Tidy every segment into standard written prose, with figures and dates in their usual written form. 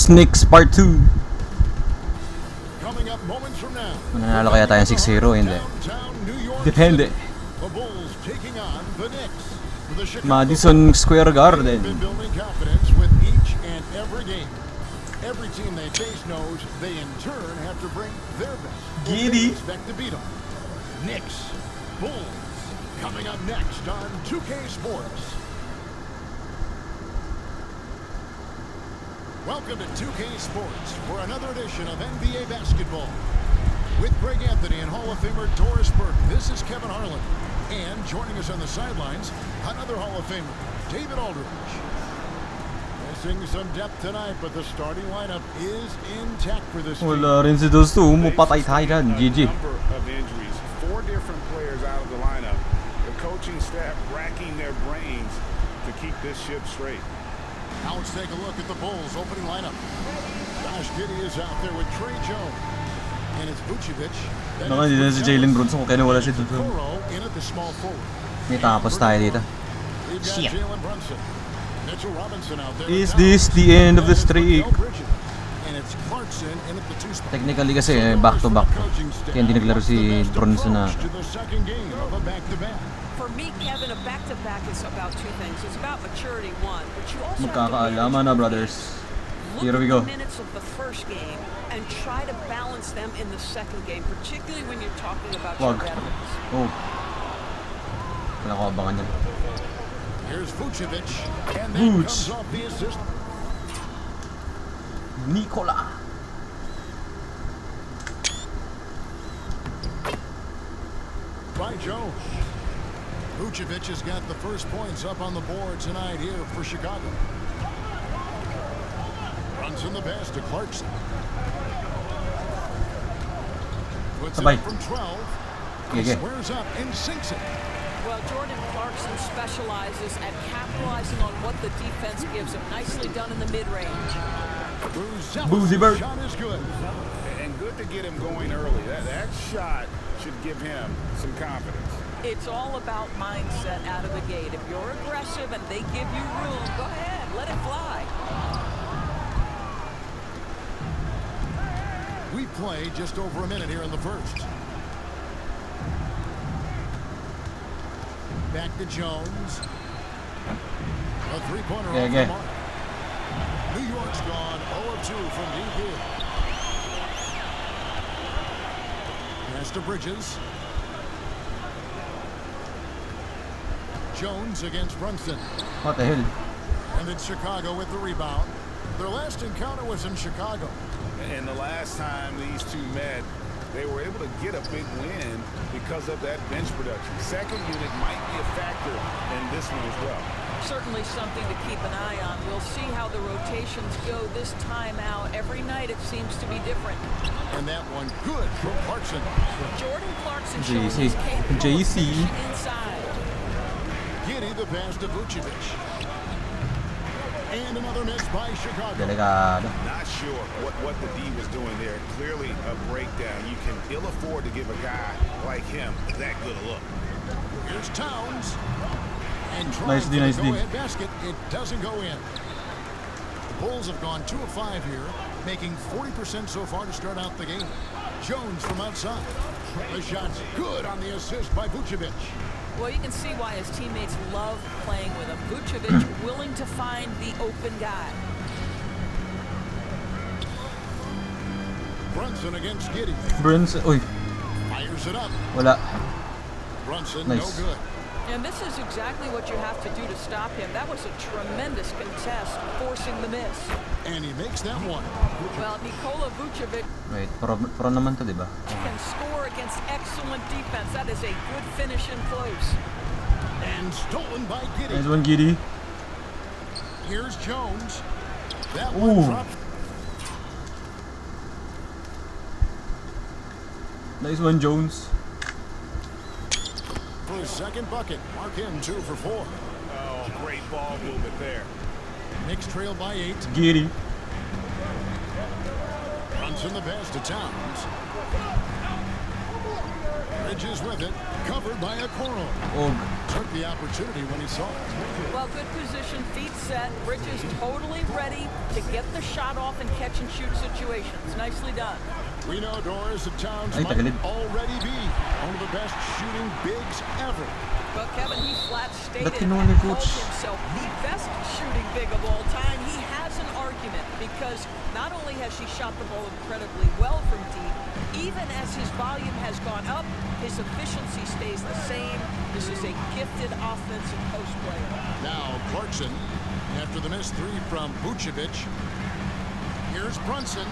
vs Knicks Part 2. Coming up moments from now. Mananalo kaya tayong 6-0? Hindi. Depende. The Bulls taking on the Knicks. The Chicago Madison Square Garden. been building confidence with each and every game. Every team they face knows they in turn have to bring their best. Giddy. They expect to beat them. Knicks, Bulls, coming up next on 2K Sports. Welcome to 2K Sports for another edition of NBA basketball. With Karl-Anthony and Hall of Famer Doris Burke, this is Kevin Harlan. And joining us on the sidelines, another Hall of Famer, David Aldridge. Missing some depth tonight, but the starting lineup is intact for this team. Wala rin si Dosto. Umupatay tayo dyan. GG. Number of injuries. 4 different players out of the lineup. The coaching staff racking their brains to keep this ship straight. Now let's take a look at the Bulls opening lineup. Josh Giddey is out there with Trey Jones. And it's Vucevic. Baka hindi na si Jalen Brunson kung kaya wala si Dosto. In at the small forward. May tapos tayo dito. We've got Shit. Jalen Brunson. Mitchell Robinson out there. Is this the end of the streak? And it's Clarkson in at the 2 spot. Technically kasi back to back. Kaya hindi naglaro si Brunson na. To the second game of a back-to-back. For me, Kevin, a back-to-back is about 2 things. It's about maturity, one, but you also have to Magkakaalaman na, brothers. look Here we at go. the minutes of the first game and try to balance them in the second game, particularly when you're talking about your Wag. veterans. Oh. Wala ko abangan yan. Here's Vucevic. And that Vuce. comes off the assist. Nikola. By Jones. Vucevic has got the first points up on the board tonight here for Chicago. Runs in the pass to Clarkson. Puts it Sabay. up from 12. Gege. Squares up and sinks it. Well, Jordan Clarkson specializes at capitalizing on what the defense gives him. Nicely done in the mid-range. Boozy Bird. Shot is good. And good to get him going early. That shot should give him some confidence. It's all about mindset out of the gate. If you're aggressive and they give you room, go ahead, let it fly. We play just over a minute here in the first. Back to Jones. A three-pointer off the mark. New York's gone 0 of 2 from deep here. Pass to Bridges. Jones against Brunson. What the hell? And it's Chicago with the rebound. Their last encounter was in Chicago. And the last time these two met, they were able to get a big win because of that bench production. Second unit might be a factor in this one as well. Certainly something to keep an eye on. We'll see how the rotations go this time out. Every night it seems to be different. And that one good from Clarkson. Jordan Clarkson showing JC. he's capable of JC. finishing inside. Giddey the pass to Vucevic. And another miss by Chicago. Delikado. Not sure what the D was doing there. Clearly a breakdown. You can ill afford to give a guy like him that good a look. Here's Towns. And Nice D, trying nice for D. the go-ahead basket. It doesn't go in. The Bulls have gone 2 of 5 here, making 40% so far to start out the game. Jones from outside. The shot's good on the assist by Vucevic. Well, you can see why his teammates love playing with him. Vucevic willing to find the open guy. Brunson against Giddey. Brunson. Uy. Fires it up. Wala. Brunson, Nice. no good. And this is exactly what you have to do to stop him. That was a tremendous contest, forcing the miss. And he makes that one. Well, Nikola Vucevic Wait, pro naman to, diba? can score against excellent defense. That is a good finish in close. And stolen by Nice Giddey. one, Giddy. Here's Jones. That Ooh. one dropped. Nice one, Jones. For his second bucket. Mark him 2 for 4. Oh, great ball movement there. Knicks trail by 8. Giddy. Runs in the pass to Towns. Bridges with it. Covered by Okoro. Og. Took the opportunity when he saw it. Well, good position, feet set. Bridges totally ready to get the shot off in catch-and-shoot situations. Nicely done. We know, Doris, that Towns Ay, might tagalid. already be one of the best shooting bigs ever. But Kevin, he flat stated Ba't and kinuha ni called Coach? himself the best shooting big of all time. He has an argument because not only has he shot the ball incredibly well from deep, even as his volume has gone up, his efficiency stays the same. This is a gifted offensive post player. Now Clarkson, after the missed three from Vucevic. Here's Brunson.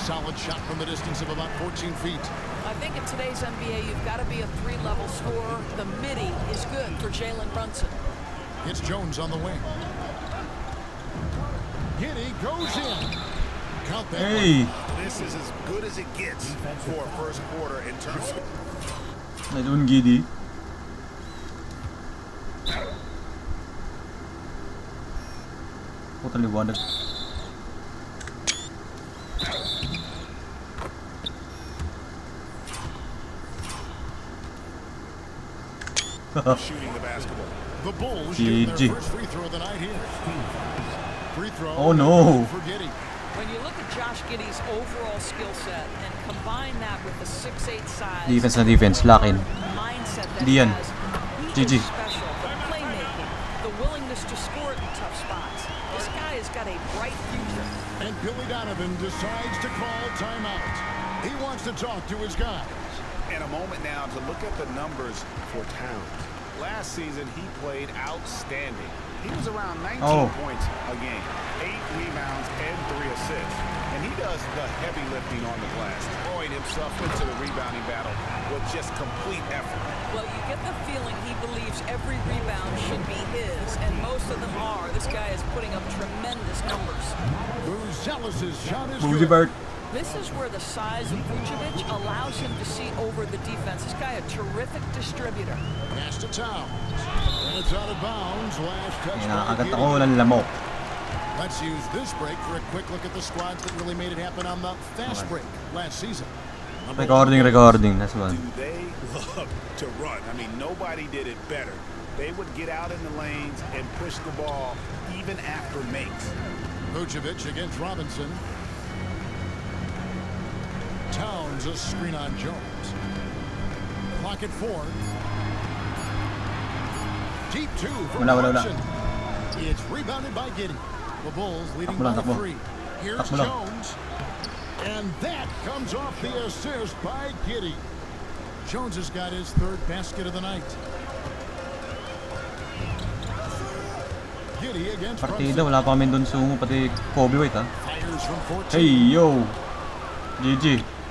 Solid shot from the distance of about 14 feet. I think in today's NBA, you've got to be a three-level scorer. The midi is good for Jalen Brunson. It's Jones on the wing. Giddey goes in. Count that Hey! This is as good as it gets for a first quarter in terms of... Nadoon Giddey. Puta liwanag. shooting the basketball. The Bulls shooting GG. their first free throw of the night here. Free throw. Oh, no. For Giddey. When you look at Josh Giddey's overall skill set and combine that with the 6'8" size, Defense na defense, lock-in. mindset that Di he yan. has, GG. he is special. The playmaking, the willingness to score at tough spots. This guy has got a bright future. And Billy Donovan decides to call timeout. He wants to talk to his guys. And a moment now to look at the numbers for Towns. Last season, he played outstanding. He was around 19 points a game, 8 rebounds, and 3 assists. And he does the heavy lifting on the glass, throwing himself into the rebounding battle with just complete effort. Well, you get the feeling he believes every rebound should be his, and most of them are. This guy is putting up tremendous numbers. Buzelis' shot is Boozy good. Bird. This is where the size of Vucevic allows him to see over the defense. This guy a terrific distributor. Pass to Towns. And it's out of bounds. Last touch by Nakakagat Giddey. ako ng lamok. Let's use this break for a quick look at the squads that really made it happen on the fast Okay. break last season. Recording. That's one. Do they love to run? I mean, nobody did it better. They would get out in the lanes and push the ball even after makes. Vucevic against Robinson. Towns a screen on Jones. Clock at 4. Deep 2 from Wala. Clarkson. It's rebounded by Giddey. The Bulls leading Takbo lang, by takbo. 3. Here's Takbo lang. Jones. And that comes off the assist by Giddey. Jones has got his third basket of the night. Giddey against Partida, Brunson. wala pa kami dun sumo, pati Kobe White ha. Fires from 14. Hey, yo! GG.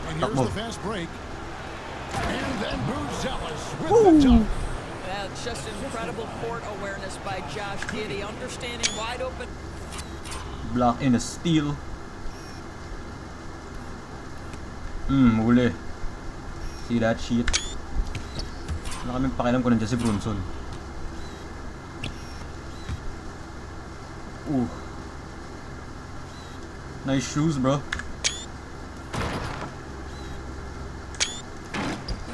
And here's Takbo. the fast break. And then Buzelis with the dunk. Yeah, just incredible court awareness by Josh Giddey, understanding wide open. Block in a steal. Huli. See that shit. Wala kaming pakialam kung nandiyan si Brunson. Ooh. Nice shoes, bro.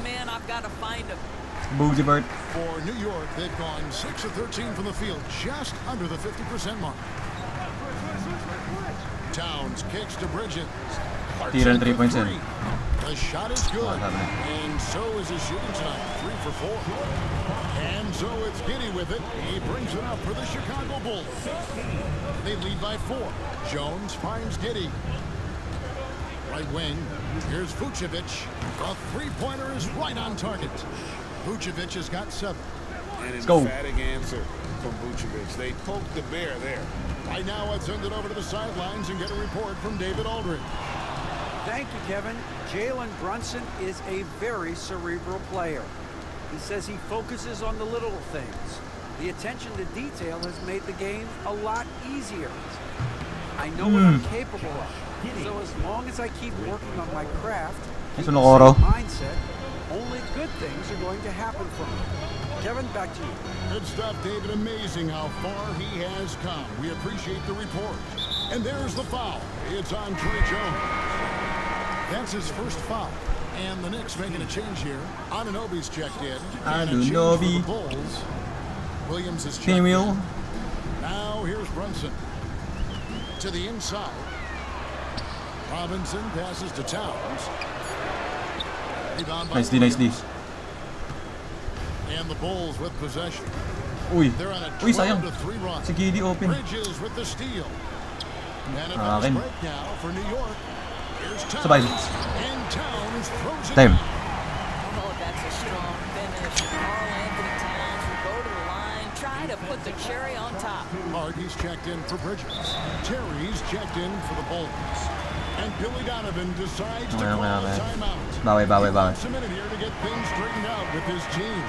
Man, I've got to find him. Boozy Bird. For New York, they've gone 6 of 13 from the field, just under the 50% mark. Towns kicks to Bridges. Tira ng 3 points for yan. three. The shot is good, sabi. and so is his shooting tonight, 3 for 4. And so it's Giddey with it. He brings it up for the Chicago Bulls. They lead by 4. Jones finds Giddey. Right wing, here's Vucevic. A three-pointer is right on target. Vucevic has got 7. An Let's go. emphatic answer from Vucevic. They poked the bear there. Right now, let's send it over to the sidelines and get a report from David Aldridge. Thank you, Kevin. Jalen Brunson is a very cerebral player. He says he focuses on the little things. The attention to detail has made the game a lot easier. I know what I'm capable of. So as long as I keep working on my craft, keep Eso the nakoro. same mindset, only good things are going to happen for me. Kevin, back to you. Good stuff, David. Amazing how far he has come. We appreciate the report. And there's the foul. It's on Trey Jones. That's his first foul. And the Knicks making a change here. Anunoby's checked in. And a change for Anunoby. the Bulls. Williams is checked Samuel. in. Now here's Brunson. To the inside. Robinson passes to Towns. Rebound by Nicely. Williams. And the Bulls with possession. Uy. They're on a Uy, sayang. 12-3 run. Si KD open. Bridges with the steal. And a fast Akin. break now for New York. Here's Towns. Sabay. And Towns throws it Time. down. Oh, that's a strong finish. Karl-Anthony Towns will go to the line, try to put the cherry on top. Hardy's checked in for Bridges. Terry's checked in for the Bulls. And Billy Donovan decides to call a timeout. Bawi. He wants a minute here to get things straightened out with his team.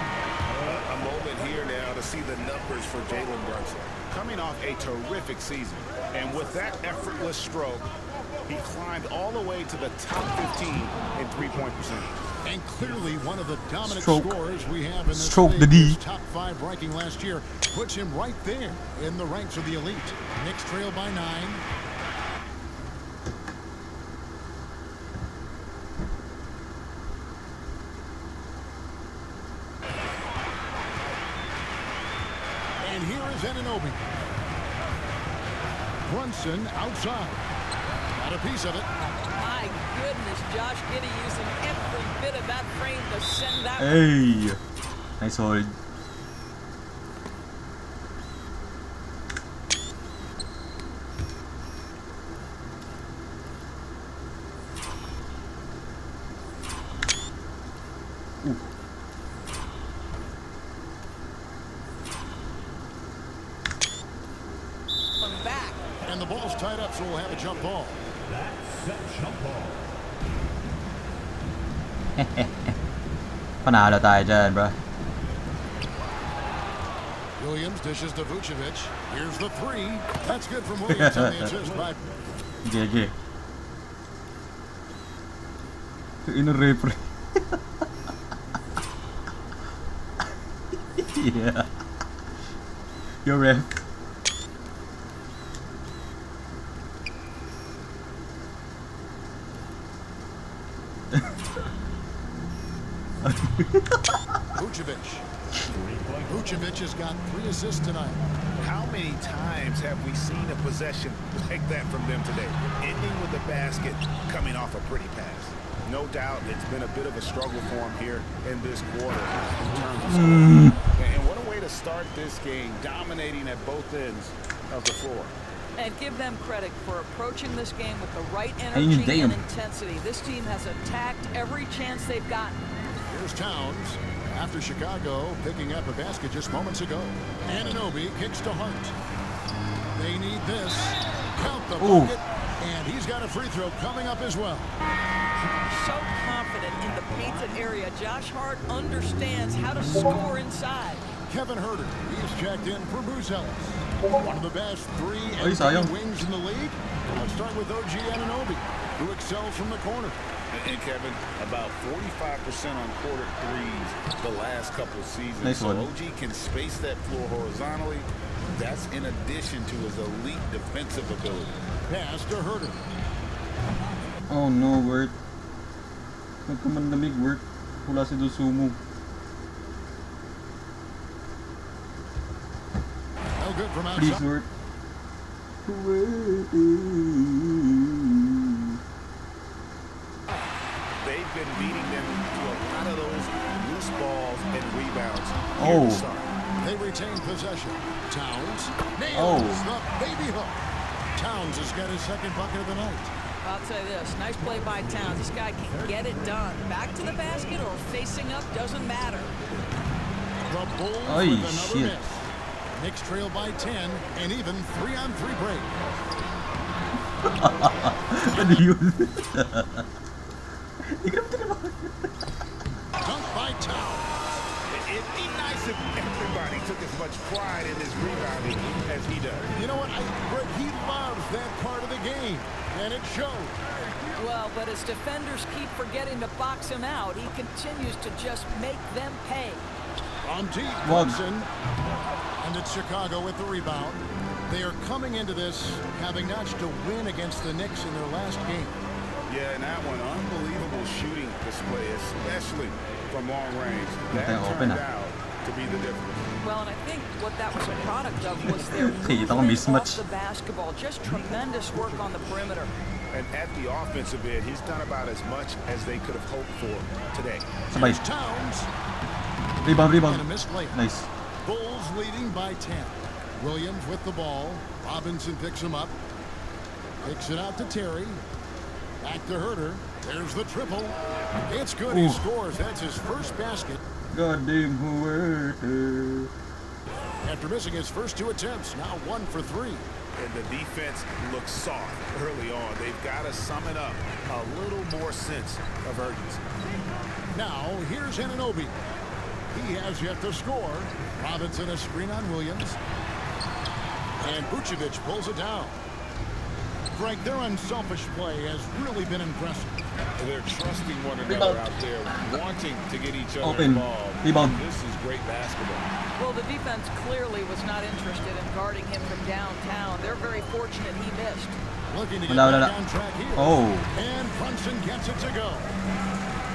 A moment here now to see the numbers for Jalen Brunson. Coming off a terrific season. And with that effortless stroke, he climbed all the way to the top 15 in three-point percentage. And clearly one of the dominant Stroke. scorers we have in this Stroke the league. D. His top 5 ranking last year puts him right there in the ranks of the elite. Knicks trail by 9. And here is Anunoby. Brunson outside. Got a piece of it. My goodness, Josh Giddey using every bit of that frame to send that one. Hey. Nice hold. Back. And the ball's tied up, so we'll have a jump ball. Panalo tayo dyan, bro. Williams dishes to Vucevic. Here's the 3. That's good from Williams on the assist by GG. Ino-referee. Yeah. Yo, ref. Vucevic. Vucevic has got 3 assists tonight. How many times have we seen a possession like that from them today? Ending with a basket, coming off a pretty pass. No doubt it's been a bit of a struggle for him here in this quarter in terms of scoring. And what a way to start this game, dominating at both ends of the floor. And give them credit for approaching this game with the right Ayun, energy and damn. intensity. This team has attacked every chance they've gotten. Here's Towns. After Chicago picking up a basket just moments ago. Anunoby kicks to Hart. They need this. Count the Ooh. bucket. And he's got a free throw coming up as well. So confident in the painted area. Josh Hart understands how to score inside. Kevin Herter. He's checked in for Bruce Ellis. One of the best 3 Ay, sayang. wings in the league. Let's start with OG Anunoby, who excels from the corner. And Kevin, about 45% on quarter threes the last couple of seasons. Nice so one. OG can space that floor horizontally. That's in addition to his elite defensive ability. Pass to Herter. Oh no, Word. Nagkamandamig, Word. Wala si Dosumu. No good from Please, outside. Word. They've been beating them to a lot of those loose balls and rebounds here Oh. to start. They retain possession. Towns nails Oh. the baby hook. Towns has got his second bucket of the night. I'll tell you this, nice play by Towns. This guy can get it done. Back to the basket or facing up, doesn't matter. The Bulls Ay, with another shit. miss. Knicks trail by 10 and even 3-on-3 break. Ano yun? Dunk by Towns. It'd be nice if everybody took as much pride in his rebounding as he does. You know what? Greg, he loves that part of the game, and it shows. Well, but as defenders keep forgetting to box him out, he continues to just make them pay. On deep, Wag. Brunson. And it's Chicago with the rebound. They are coming into this having notched a win against the Knicks in their last game. Yeah, and that one, unbelievable shooting display, especially from long range. That Okay, open turned na. out to be the difference. Well, and I think what that was a product of was their Kita ko movement mismatch. off the basketball. Just tremendous work on the perimeter. And at the offensive end, he's done about as much as they could have hoped for today. Sabay. Here's Towns. Rebound. And a missed layup. Nice. Bulls leading by 10. Williams with the ball. Robinson picks him up. Kicks it out to Terry. Back to Herter. There's the triple. It's good. He scores. That's his first basket. Goddamn Herter. After missing his first 2 attempts, now 1 for 3. And the defense looks soft early on. They've got to summon up a little more sense of urgency. Now, here's Anunoby. He has yet to score. Robinson a screen on Williams. And Vucevic pulls it down. Greg, their unselfish play has really been impressive. They're trusting one another out there, wanting to get each other Open. involved. Rebound. This is great basketball. Well, the defense clearly was not interested in guarding him from downtown. They're very fortunate he missed. Looking to get Wala. back on track here. Oh. And Brunson gets it to go.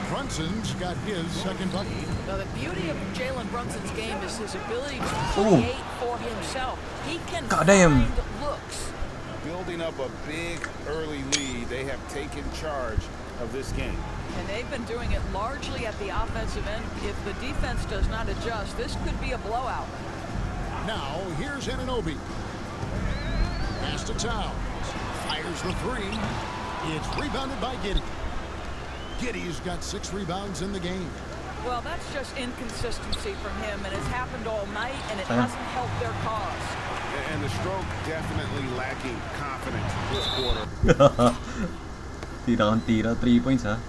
Brunson's got his second bucket. Now, the beauty of Jalen Brunson's game is his ability to create for himself. He can Goddamn. find looks. Building up a big early lead, they have taken charge of this game. And they've been doing it largely at the offensive end. If the defense does not adjust, this could be a blowout. Now, here's Anunoby. Pass to Towns. Fires the 3. It's rebounded by Giddey. Giddey's got 6 rebounds in the game. Well, that's just inconsistency from him, and it's happened all night, and it hasn't helped their cause. And the stroke definitely lacking confidence this quarter. Tira kang tira. 3 points ha.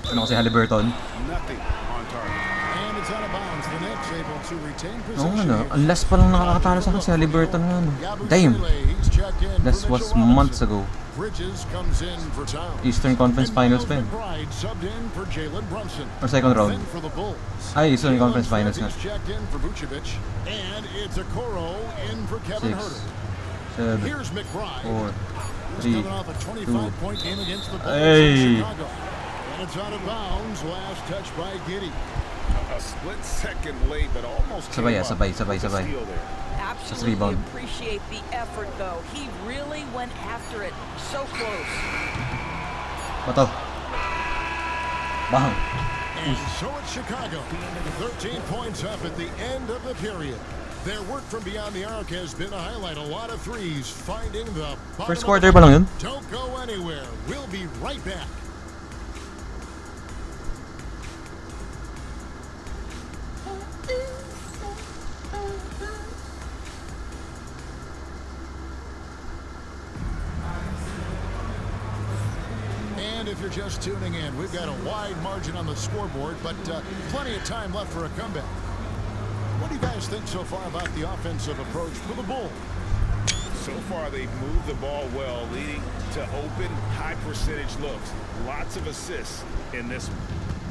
Ano kasi Haliburton? Nothing on target. And it's out of bounds. The Knicks able to retain Oo possession. nga no. Unless palang nakakatalo sa akin si Haliburton nga no. Damn. He's checked in. That was months ago. Bridges comes in for Towns. Eastern Conference Finals pa yun. McBride subbed in for Jalen Brunson. Or second round. Then for the Bulls. Ay, Eastern Jalen Conference Finals nga. Francis checked in for Vucevic. And it's Okoro in for Kevin 6, Herter. 7, Here's McBride. 4, He's 3, coming off a 25-point game against the Bulls Hey. in Chicago. And it's out of bounds. Last touch by Giddey. A split second late, but almost Sabay, came up sabay. with the steal there. Absolutely rebound. appreciate the effort, though. He really went after it so close. Bato. Bang. And so it's Chicago. 13 points up at the end of the period. Their work from beyond the arc has been a highlight. A lot of threes finding the bottom. First quarter pa lang yun. Don't go anywhere. We'll be right back. And if you're just tuning in, we've got a wide margin on the scoreboard, but plenty of time left for a comeback. What do you guys think so far about the offensive approach for the Bulls? So far, they've moved the ball well, leading to open, high-percentage looks. Lots of assists in this one.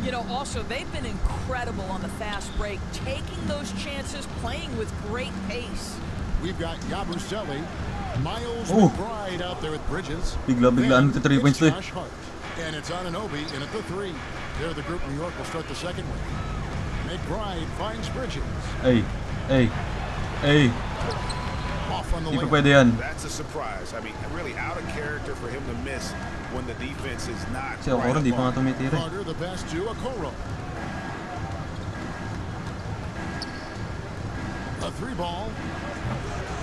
You know, also, they've been incredible on the fast break, taking those chances, playing with great pace. We've got Yabusele, Miles McBride out there at Bridges. Bigla-biglaan to 3 points to eh. Josh Hart. And it's Anunoby in at the 3. They're the group New York will start the second with. McBride finds Bridges. Ay. Off on the Di pa layup. pwede yan. That's a surprise. I mean, really out of character for him to miss when the defense is not Si Okoro di pa nga tumitira eh. Carter the pass to Okoro. A 3 ball.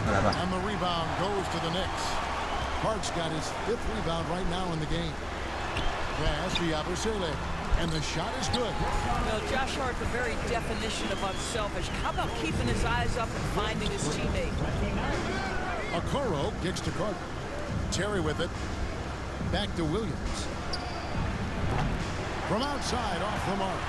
Wala pa. And the rebound goes to the Knicks. Hart's got his 5th rebound right now in the game. Pass to Yabusele. And the shot is good. Well, Josh Hart, the very definition of unselfish. How about keeping his eyes up and finding his teammate? Okoro kicks to Carter. Terry with it. Back to Williams. From outside, off the mark.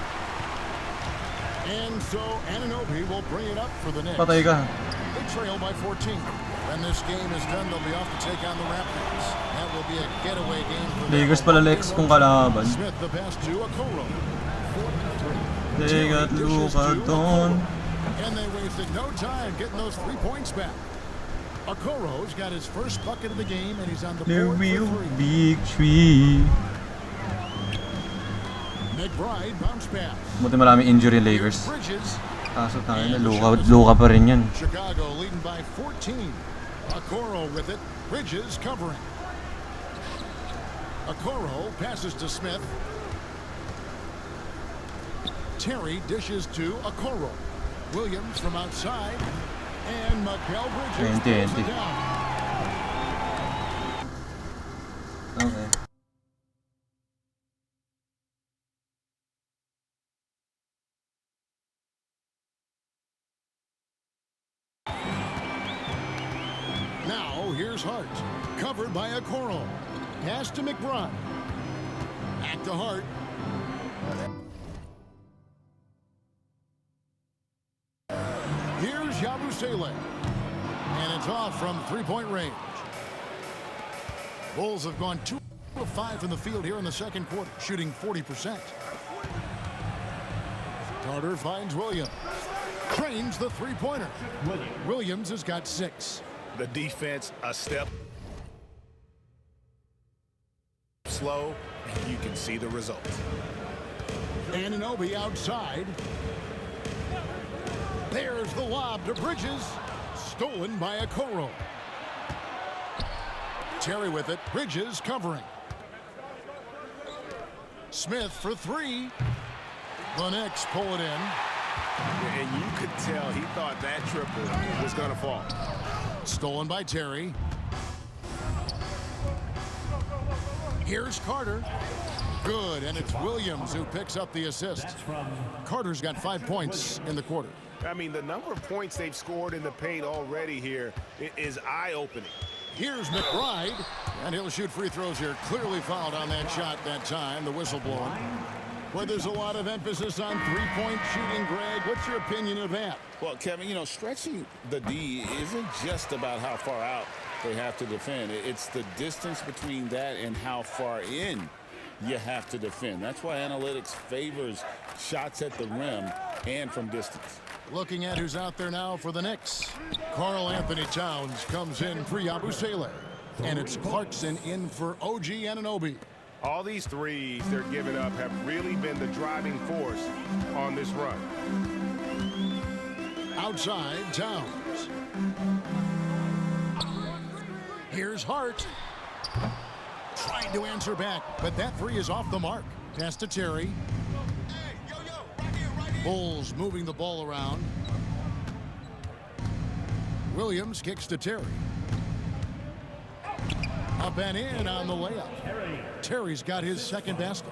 And so Anunoby will bring it up for the Knicks. Patay ka. They trail by 14. When this game is done, they'll be off to take on the Raptors. That will be a getaway game for them. Lakers pala Lex kung kalaban. Smith the pass to Okoro. They got Luka Don. And they wasted no time getting those 3 points back. Okoro's got his first bucket of the game, and he's on the There board will for 3. be tree. McBride bounce pass. Buti maraming injury yung Lakers. Bridges. Kaso tayo na, Luka pa rin yan. Chicago leading by 14. Okoro with it. Bridges covering. Okoro passes to Smith. Terry dishes to Okoro. Williams from outside. And Mikal Bridges throws it down. Okay. Now here's Hart. Covered by Okoro. Pass to McBride. Back to Hart. Here's Yabusele. And it's off from three-point range. Bulls have gone 2 of 5 from the field here in the second quarter, shooting 40%. Carter finds Williams. Trains the three-pointer. Williams has got 6. The defense a step slow, and you can see the result. Anunoby outside. There's the lob to Bridges. Stolen by Okoro. Terry with it. Bridges covering. Smith for 3. The Knicks pull it in. And you could tell he thought that triple was going to fall. Stolen by Terry. Here's Carter. Good, and it's Williams who picks up the assist. Carter's got 5 points in the quarter. I mean, the number of points they've scored in the paint already here is eye-opening. Here's McBride, and he'll shoot free throws here. Clearly fouled on that shot that time, the whistle blowing. Where there's a lot of emphasis on three-point shooting, Greg. What's your opinion of that? Well, Kevin, you know, stretching the D isn't just about how far out they have to defend. It's the distance between that and how far in you have to defend. That's why analytics favors shots at the rim and from distance. Looking at who's out there now for the Knicks. Karl-Anthony Towns comes in for Yabusele. And it's Clarkson in for OG Anunoby. All these threes they're giving up have really been the driving force on this run. Outside, Towns. Here's Hart. Trying to answer back, but that three is off the mark. Pass to Terry. Bulls moving the ball around. Williams kicks to Terry. Up and in on the layup. Terry's got his second basket.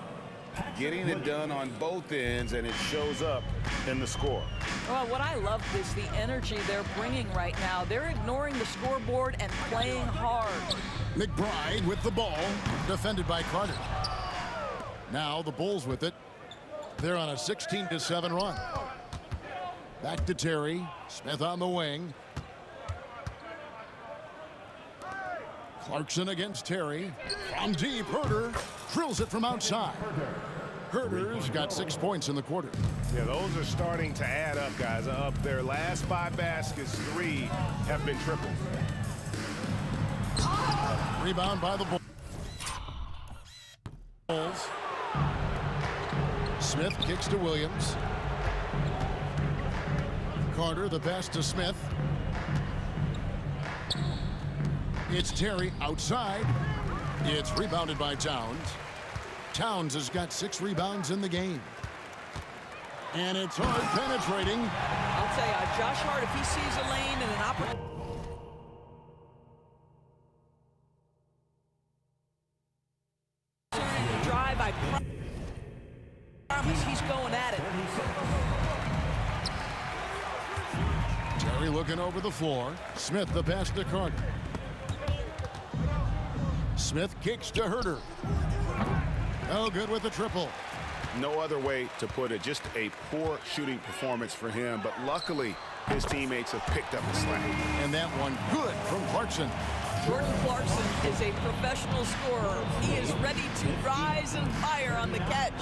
Getting it done on both ends, and it shows up in the score. Well, what I love is the energy they're bringing right now. They're ignoring the scoreboard and playing hard. McBride with the ball, defended by Carter. Now the Bulls with it. They're on a 16-7 run. Back to Terry. Smith on the wing. Clarkson against Terry. From deep, Herter drills it from outside. Herter's got 6 points in the quarter. Yeah, those are starting to add up, guys. Up their last 5 baskets, 3 have been triples. Rebound by the Bulls. Smith kicks to Williams. Carter, the pass to Smith. It's Terry outside. It's rebounded by Towns. Towns has got 6 rebounds in the game. And it's Hart penetrating. I'll tell you, Josh Hart, if he sees a lane and an opportunity to drive, I promise he's going at it. Terry looking over the floor. Smith the pass to Carter. Smith kicks to Herter. Oh, good with the triple. No other way to put it. Just a poor shooting performance for him. But luckily, his teammates have picked up the slack. And that one good from Clarkson. Jordan Clarkson is a professional scorer. He is ready to rise and fire on the catch.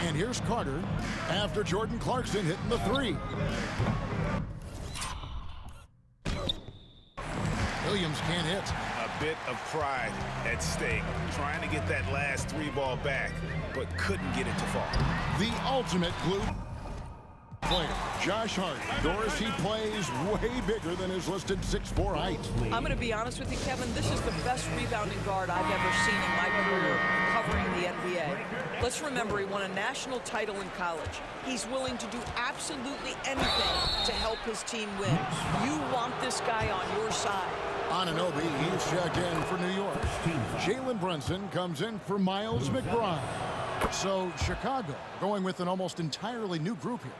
And here's Carter after Jordan Clarkson hitting the 3. Williams can't hit. A bit of pride at stake. Trying to get that last 3 ball back, but couldn't get it to fall. The ultimate glue player, Josh Hart. Doris, he plays way bigger than his listed 6'4" height. I'm going to be honest with you, Kevin. This is the best rebounding guard I've ever seen in my career, covering Let's remember he won a national title in college. He's willing to do absolutely anything to help his team win. You want this guy on your side. Anunoby, he's checked in for New York. Jalen Brunson comes in for Miles McBride. So Chicago going with an almost entirely new group here.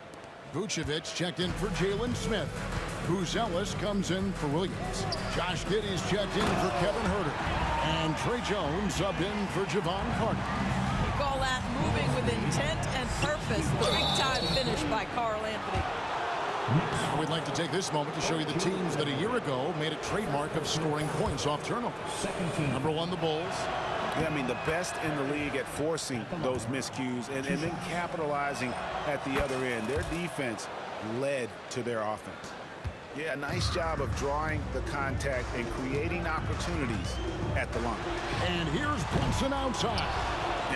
Vucevic checked in for Jalen Smith. Buzelis comes in for Williams. Josh Giddey's checked in for Kevin Huerter. And Trey Jones subbed in for Javon Carter. We call that moving with intent and purpose. Big-time finish by Karl-Anthony. We'd like to take this moment to show you the teams that a year ago made a trademark of scoring points off turnovers. Number 1, the Bulls. Yeah, I mean, the best in the league at forcing those miscues and then capitalizing at the other end. Their defense led to their offense. Yeah, nice job of drawing the contact and creating opportunities at the line. And here's Brunson outside.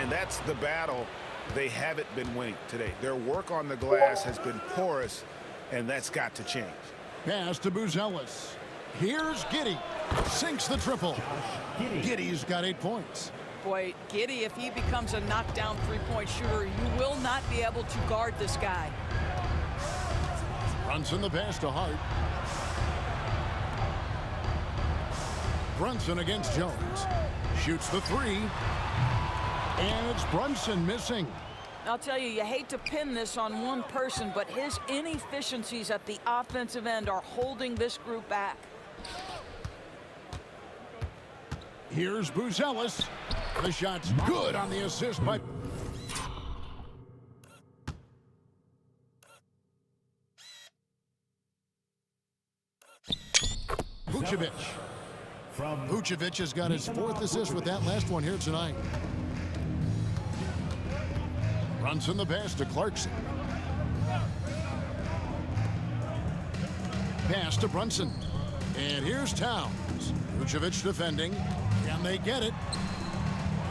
And that's the battle they haven't been winning today. Their work on the glass has been porous, and that's got to change. Pass to Buzelis. Here's Giddey. Sinks the triple. Giddey's got 8 points. Boy, Giddey, if he becomes a knockdown three-point shooter, you will not be able to guard this guy. Brunson the pass to Hart. Brunson against Jones. Shoots the 3. And it's Brunson missing. I'll tell you, you hate to pin this on one person, but his inefficiencies at the offensive end are holding this group back. Here's Buzelis. The shot's good on the assist by... Vucevic. Vucevic has got his 4th assist with that last one here tonight. Brunson the pass to Clarkson. Pass to Brunson. And here's Towns. Vucevic defending. Can they get it?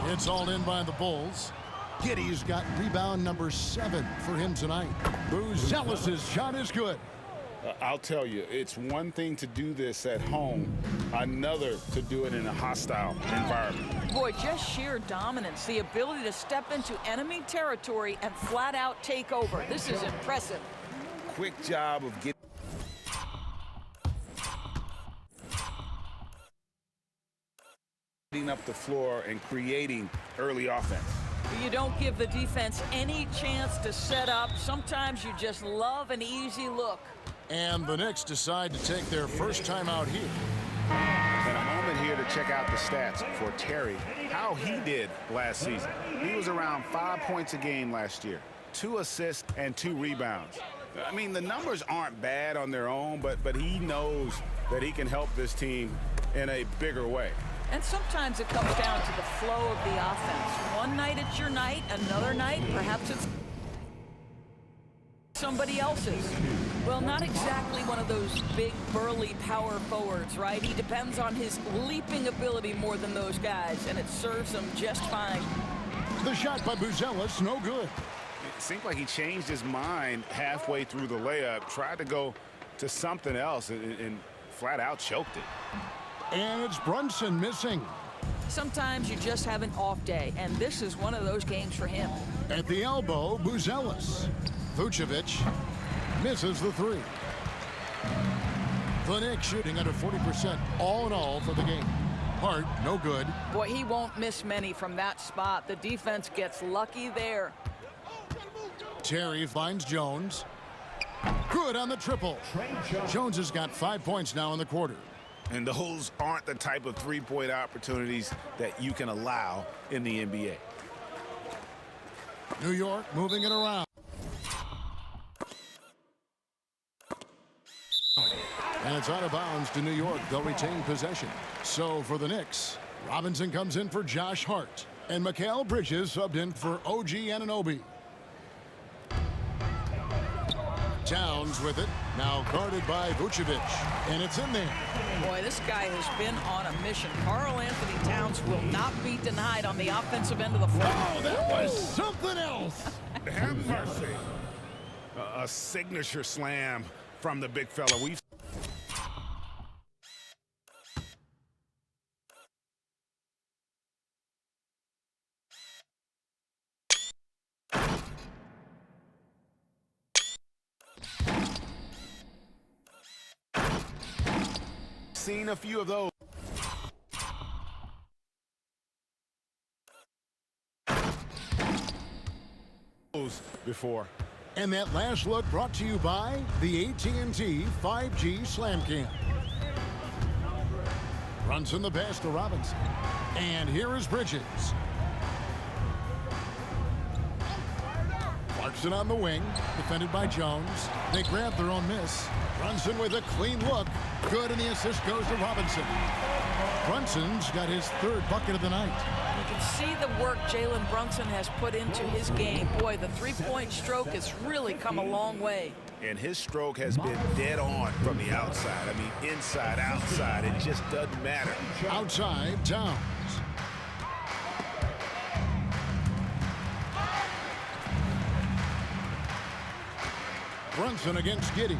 It's all in by the Bulls. Giddey's got rebound number 7 for him tonight. Buzelis' shot is good. I'll tell you, it's one thing to do this at home, another to do it in a hostile environment. Boy, just sheer dominance, the ability to step into enemy territory and flat out take over. This is impressive. Quick job of getting up the floor and creating early offense. You don't give the defense any chance to set up. Sometimes you just love an easy look. And the Knicks decide to take their first time out here. And a moment here to check out the stats for Terry, how he did last season. He was around 5 points a game last year, 2 assists and 2 rebounds. I mean, the numbers aren't bad on their own, but he knows that he can help this team in a bigger way. And sometimes it comes down to the flow of the offense. One night it's your night, another night perhaps it's somebody else's. Well, not exactly one of those big, burly power forwards, right? He depends on his leaping ability more than those guys, and it serves him just fine. The shot by Buzelis, no good. It seemed like he changed his mind halfway through the layup, tried to go to something else, and flat out choked it. And it's Brunson missing. Sometimes you just have an off day, and this is one of those games for him. At the elbow, Buzelis. Vucevic misses the 3. The Knicks shooting under 40% all in all for the game. Hart, no good. Boy, he won't miss many from that spot. The defense gets lucky there. Terry finds Jones. Good on the triple. Jones has got 5 points now in the quarter. And those aren't the type of three-point opportunities that you can allow in the NBA. New York moving it around. And it's out of bounds to New York. They'll retain possession. So for the Knicks, Robinson comes in for Josh Hart. And Mikal Bridges subbed in for OG Anunoby. Towns with it. Now guarded by Vucevic. And it's in there. Boy, this guy has been on a mission. Karl-Anthony Towns will not be denied on the offensive end of the floor. Oh, that was something else. Have mercy. A signature slam from the big fella. We've seen a few of those before. And that last look brought to you by the AT&T 5G Slam Cam. Brunson the pass to Robinson. And here is Bridges. Clarkson on the wing, defended by Jones. They grab their own miss. Brunson with a clean look. Good, and the assist goes to Robinson. Brunson's got his third bucket of the night. You can see the work Jalen Brunson has put into his game. Boy, the three-point stroke has really come a long way. And his stroke has been dead on from the outside. I mean, inside, outside, it just doesn't matter. Outside, Towns. Brunson against Giddey.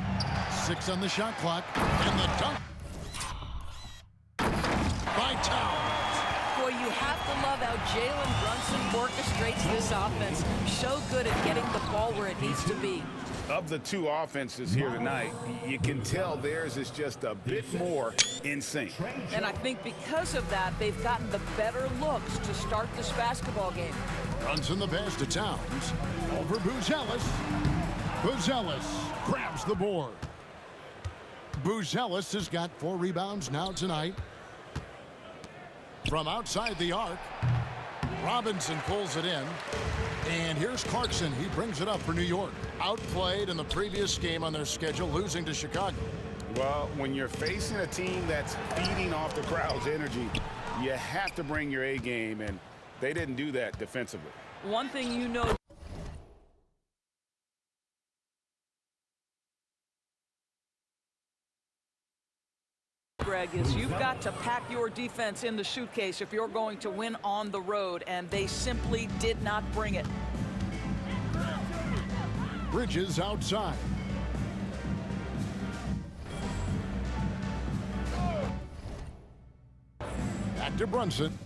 6 on the shot clock. And the dunk by Towns. Boy, you have to love how Jalen Brunson orchestrates this offense. So good at getting the ball where it needs to be. Of the two offenses here tonight, you can tell theirs is just a bit more in sync. And I think because of that, they've gotten the better looks to start this basketball game. Brunson the pass to Towns. Over Buzelis. Buzelis grabs the board. Buzelis has got 4 rebounds now tonight. From outside the arc, Robinson pulls it in. And here's Clarkson. He brings it up for New York. Outplayed in the previous game on their schedule, losing to Chicago. Well, when you're facing a team that's feeding off the crowd's energy, you have to bring your A game, and they didn't do that defensively. One thing you know, Greg, is you've got to pack your defense in the suitcase if you're going to win on the road, and they simply did not bring it. Bridges outside. Back to Brunson.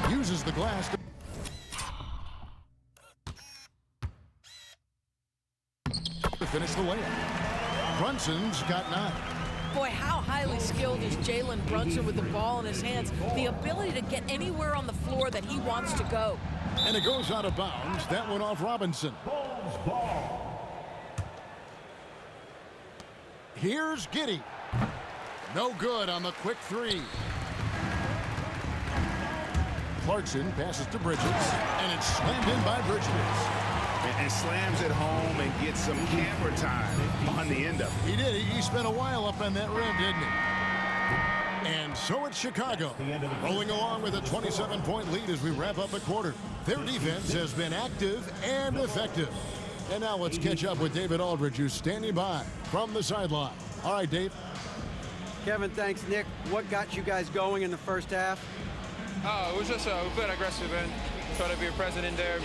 Uses the glass to finish the layup. Brunson's got 9. Boy, how highly skilled is Jalen Brunson with the ball in his hands. The ability to get anywhere on the floor that he wants to go. And it goes out of bounds. That one off Robinson. Here's Giddey. No good on the quick 3. Clarkson passes to Bridges, and it's slammed in by Bridges. And slams it home and gets some camera time on the end of it. He did. He spent a while up on that rim, didn't he? And so it's Chicago, rolling along with a 27-point lead as we wrap up the quarter. Their defense has been active and effective. And now let's catch up with David Aldridge, who's standing by from the sideline. All right, Dave. Kevin, thanks, Nick. What got you guys going in the first half? It was just we played aggressive and try to be present in there.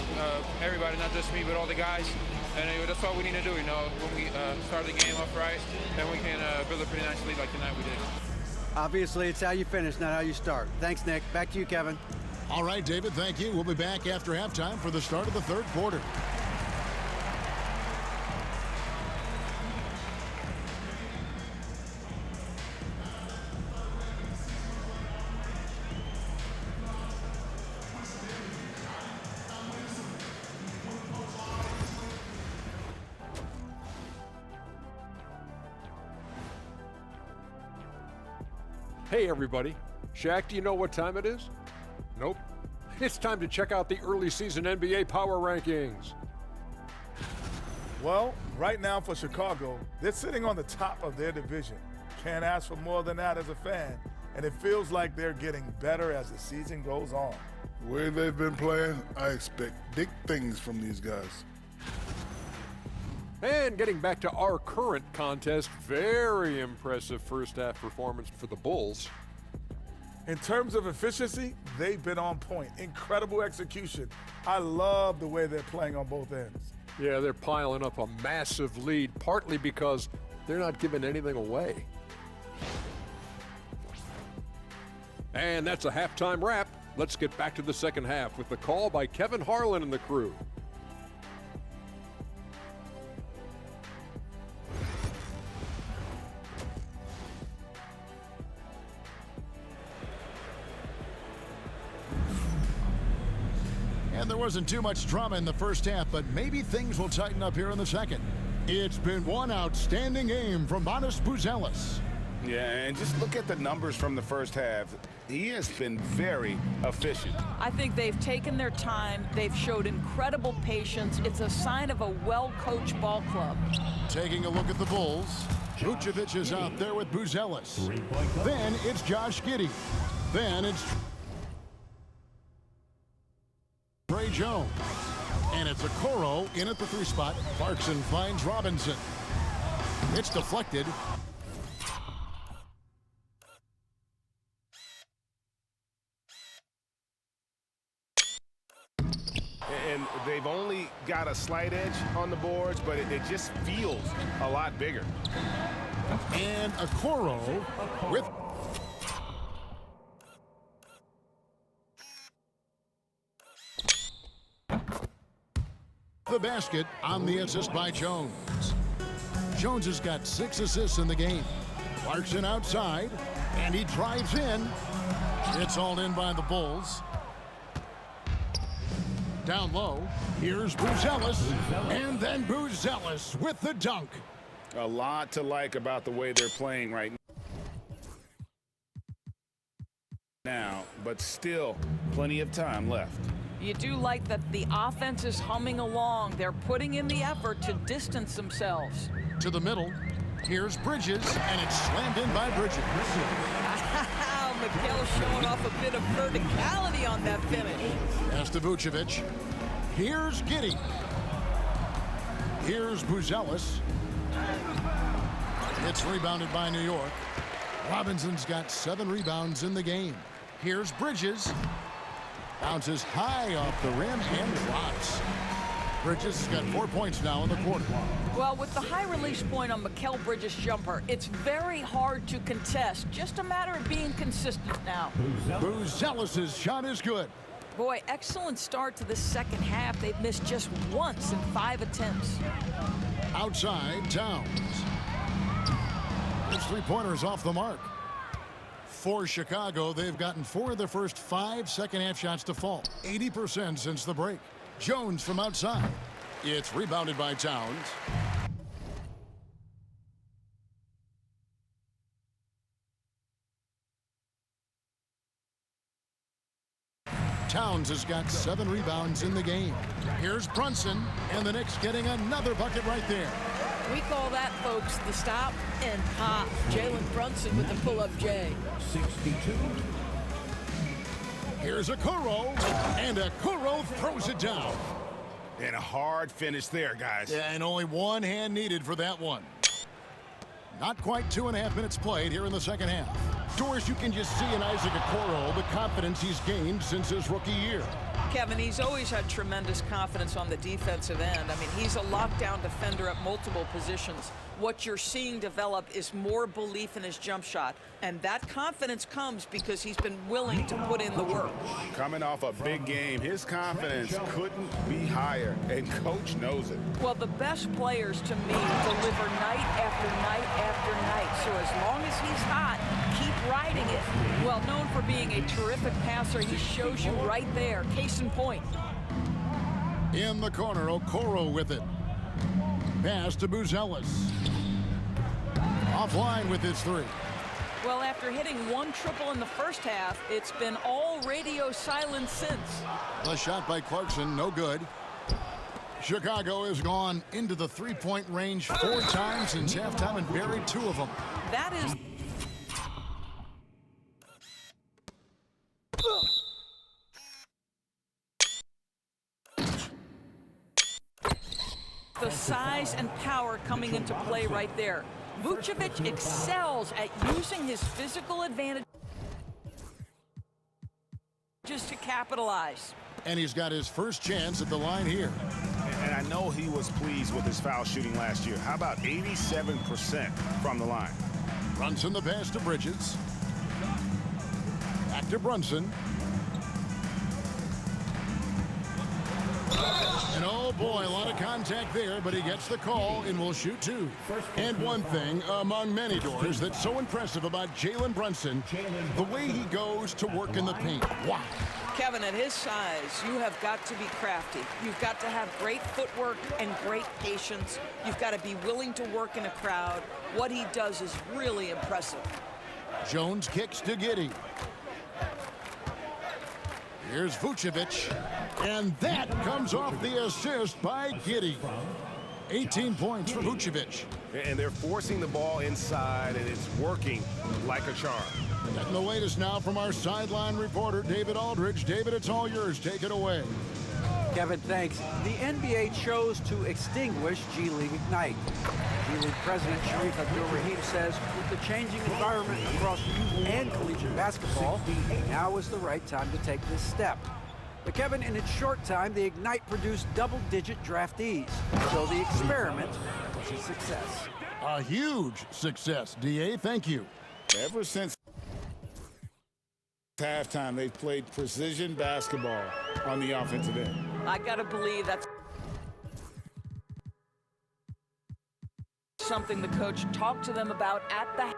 Everybody, not just me, but all the guys. And that's what we need to do, you know, when we start the game off right, then we can build a pretty nice lead like tonight we did. Obviously, it's how you finish, not how you start. Thanks, Nick. Back to you, Kevin. All right, David, thank you. We'll be back after halftime for the start of the third quarter. Hey everybody, Shaq, do you know what time it is? Nope. It's time to check out the early season NBA Power Rankings. Well, right now for Chicago, they're sitting on the top of their division. Can't ask for more than that as a fan, and it feels like they're getting better as the season goes on. The way they've been playing, I expect big things from these guys. And getting back to our current contest, very impressive first half performance for the Bulls. In terms of efficiency, they've been on point. Incredible execution. I love the way they're playing on both ends. Yeah, they're piling up a massive lead, partly because they're not giving anything away. And that's a halftime wrap. Let's get back to the second half with the call by Kevin Harlan and the crew. And there wasn't too much drama in the first half, but maybe things will tighten up here in the second. It's been one outstanding game from Matas Buzelis. Yeah, and just look at the numbers from the first half. He has been very efficient. I think they've taken their time. They've showed incredible patience. It's a sign of a well-coached ball club. Taking a look at the Bulls. Vucevic is out there with Buzelis. Then it's Josh Giddey. Then it's Trey Jones. And it's Okoro in at the 3 spot. Clarkson finds Robinson. It's deflected. And they've only got a slight edge on the boards, but it just feels a lot bigger. And Okoro with the basket on the assist by Jones. Jones has got 6 assists in the game. Clarkson outside, and he drives in. It's all in by the Bulls. Down low, here's Buzelis, and then Buzelis with the dunk. A lot to like about the way they're playing right now, but still plenty of time left. You do like that the offense is humming along. They're putting in the effort to distance themselves. To the middle, here's Bridges, and it's slammed in by Bridges. Wow, Mikal showing off a bit of verticality on that finish. Pass to Vucevic. Here's Giddey. Here's Buzelis. It's rebounded by New York. Robinson's got 7 rebounds in the game. Here's Bridges. Bounces high off the rim and drops. Bridges has got 4 points now in the quarter. Well, with the high release point on Mikal Bridges' jumper, it's very hard to contest. Just a matter of being consistent now. Buzelis' shot is good. Boy, excellent start to the second half. They've missed just once in 5 attempts. Outside, Towns. His 3-pointers off the mark. For Chicago, they've gotten 4 of their first 5 second-half shots to fall. 80% since the break. Jones from outside. It's rebounded by Towns. Towns has got 7 rebounds in the game. Here's Brunson, and the Knicks getting another bucket right there. We call that, folks, the stop and pop. Jalen Brunson with the pull-up J. 62. Here's Okoro, and Okoro throws it down. And a hard finish there, guys. And only 1 hand needed for that one. Not quite 2.5 minutes played here in the second half. Doris, you can just see in Isaac Okoro the confidence he's gained since his rookie year. Kevin, he's always had tremendous confidence on the defensive end. I mean, he's a lockdown defender at multiple positions. What you're seeing develop is more belief in his jump shot, and that confidence comes because he's been willing to put in the work. Coming off a big game, his confidence couldn't be higher, and Coach knows it. Well, the best players, to me, deliver night after night after night. So as long as he's hot, keep riding it. Well, known for being a terrific passer, he shows you right there. Case in point. In the corner, Okoro with it. Pass to Buzelis. Offline with his 3. Well, after hitting 1 triple in the first half, it's been all radio silence since. The shot by Clarkson, no good. Chicago has gone into the 3-point range 4 times since halftime and buried 2 of them. That is... the size and power coming into play right there. Vucevic excels at using his physical advantage just to capitalize. And he's got his first chance at the line here. And I know he was pleased with his foul shooting last year. How about 87% from the line? Brunson the pass to Bridges. Back to Brunson. And oh boy, a lot of contact there, but he gets the call and will shoot two. And one thing among many doors that's so impressive about Jalen Brunson, the way he goes to work in the paint. Wow. Kevin, at his size, you have got to be crafty. You've got to have great footwork and great patience. You've got to be willing to work in a crowd. What he does is really impressive. Jones kicks to Giddey. Here's Vucevic, and that comes off the assist by Giddey. 18 points for Vucevic. And they're forcing the ball inside, and it's working like a charm. Getting the latest now from our sideline reporter, David Aldridge. David, it's all yours. Take it away. Kevin, thanks. The NBA chose to extinguish G League Ignite. G League President Sharif Abdul-Rahim says with the changing environment across youth and collegiate basketball, now is the right time to take this step. But Kevin, in its short time, the Ignite produced double-digit draftees. So the experiment was a success. A huge success, DA. Thank you. Ever since halftime, they've played precision basketball on the offensive end. I got to believe that's something the coach talked to them about at the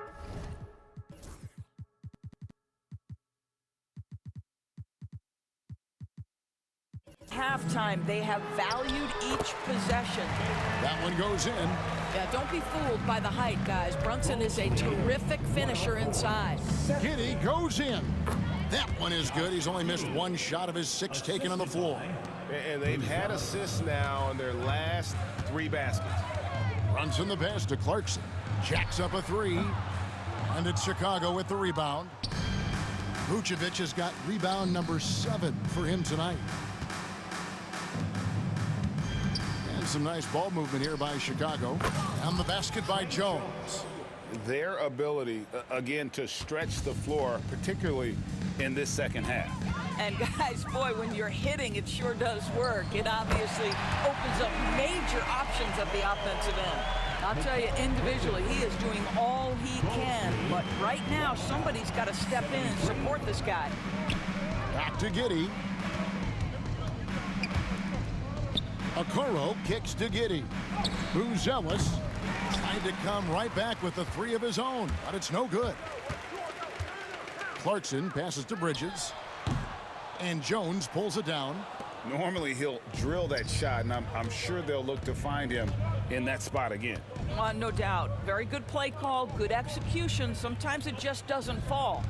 halftime. They have valued each possession. That one goes in. Yeah, don't be fooled by the height, guys. Brunson is a terrific finisher inside. Giddey goes in. That one is good. He's only missed one shot of his 6 taken on the floor. And they've had assists now on their last 3 baskets. Brunson the pass to Clarkson. Jacks up a 3. And it's Chicago with the rebound. Vucevic has got rebound number 7 for him tonight. And some nice ball movement here by Chicago. And the basket by Jones. Their ability, again, to stretch the floor, particularly in this second half. And guys, boy, when you're hitting, it sure does work. It obviously opens up major options at the offensive end. I'll tell you, individually, he is doing all he can. But right now, somebody's got to step in and support this guy. Back to Giddey. Okoro kicks to Giddey. Buzelis trying to come right back with the 3 of his own, but it's no good. Clarkson passes to Bridges. And Jones pulls it down. Normally he'll drill that shot, and I'm sure they'll look to find him in that spot again. No doubt. Very good play call, good execution. Sometimes it just doesn't fall.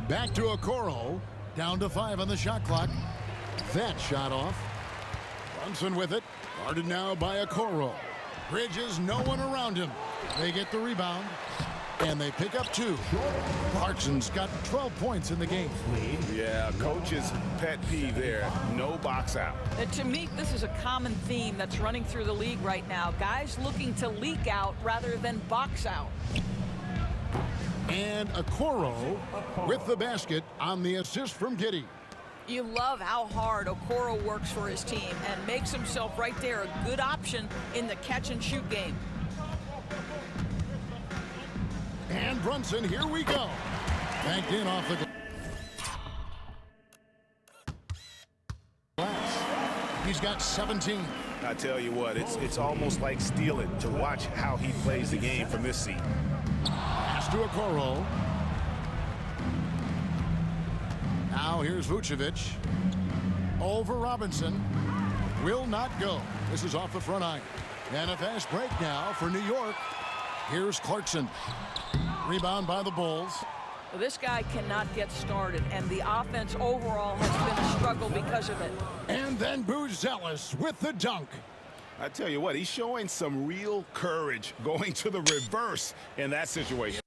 Back to Okoro. Down to 5 on the shot clock. That shot off. Brunson with it. Guarded now by Okoro. Bridges, no one around him. They get the rebound. And they pick up 2. Clarkson's got 12 points in the game. Yeah, coach's pet peeve there. No box out. And to me, this is a common theme that's running through the league right now. Guys looking to leak out rather than box out. And Okoro with the basket on the assist from Giddey. You love how hard Okoro works for his team and makes himself right there a good option in the catch-and-shoot game. And Brunson, here we go. Banked in off the glass. He's got 17. I tell you what, it's almost like stealing to watch how he plays the game from this seat. Pass to Okoro. Now here's Vucevic. Over Robinson. Will not go. This is off the front iron. And a fast break now for New York. Here's Clarkson. Rebound by the Bulls. Well, this guy cannot get started, and the offense overall has been a struggle because of it. And then Buzelis with the dunk. I tell you what, he's showing some real courage going to the reverse in that situation.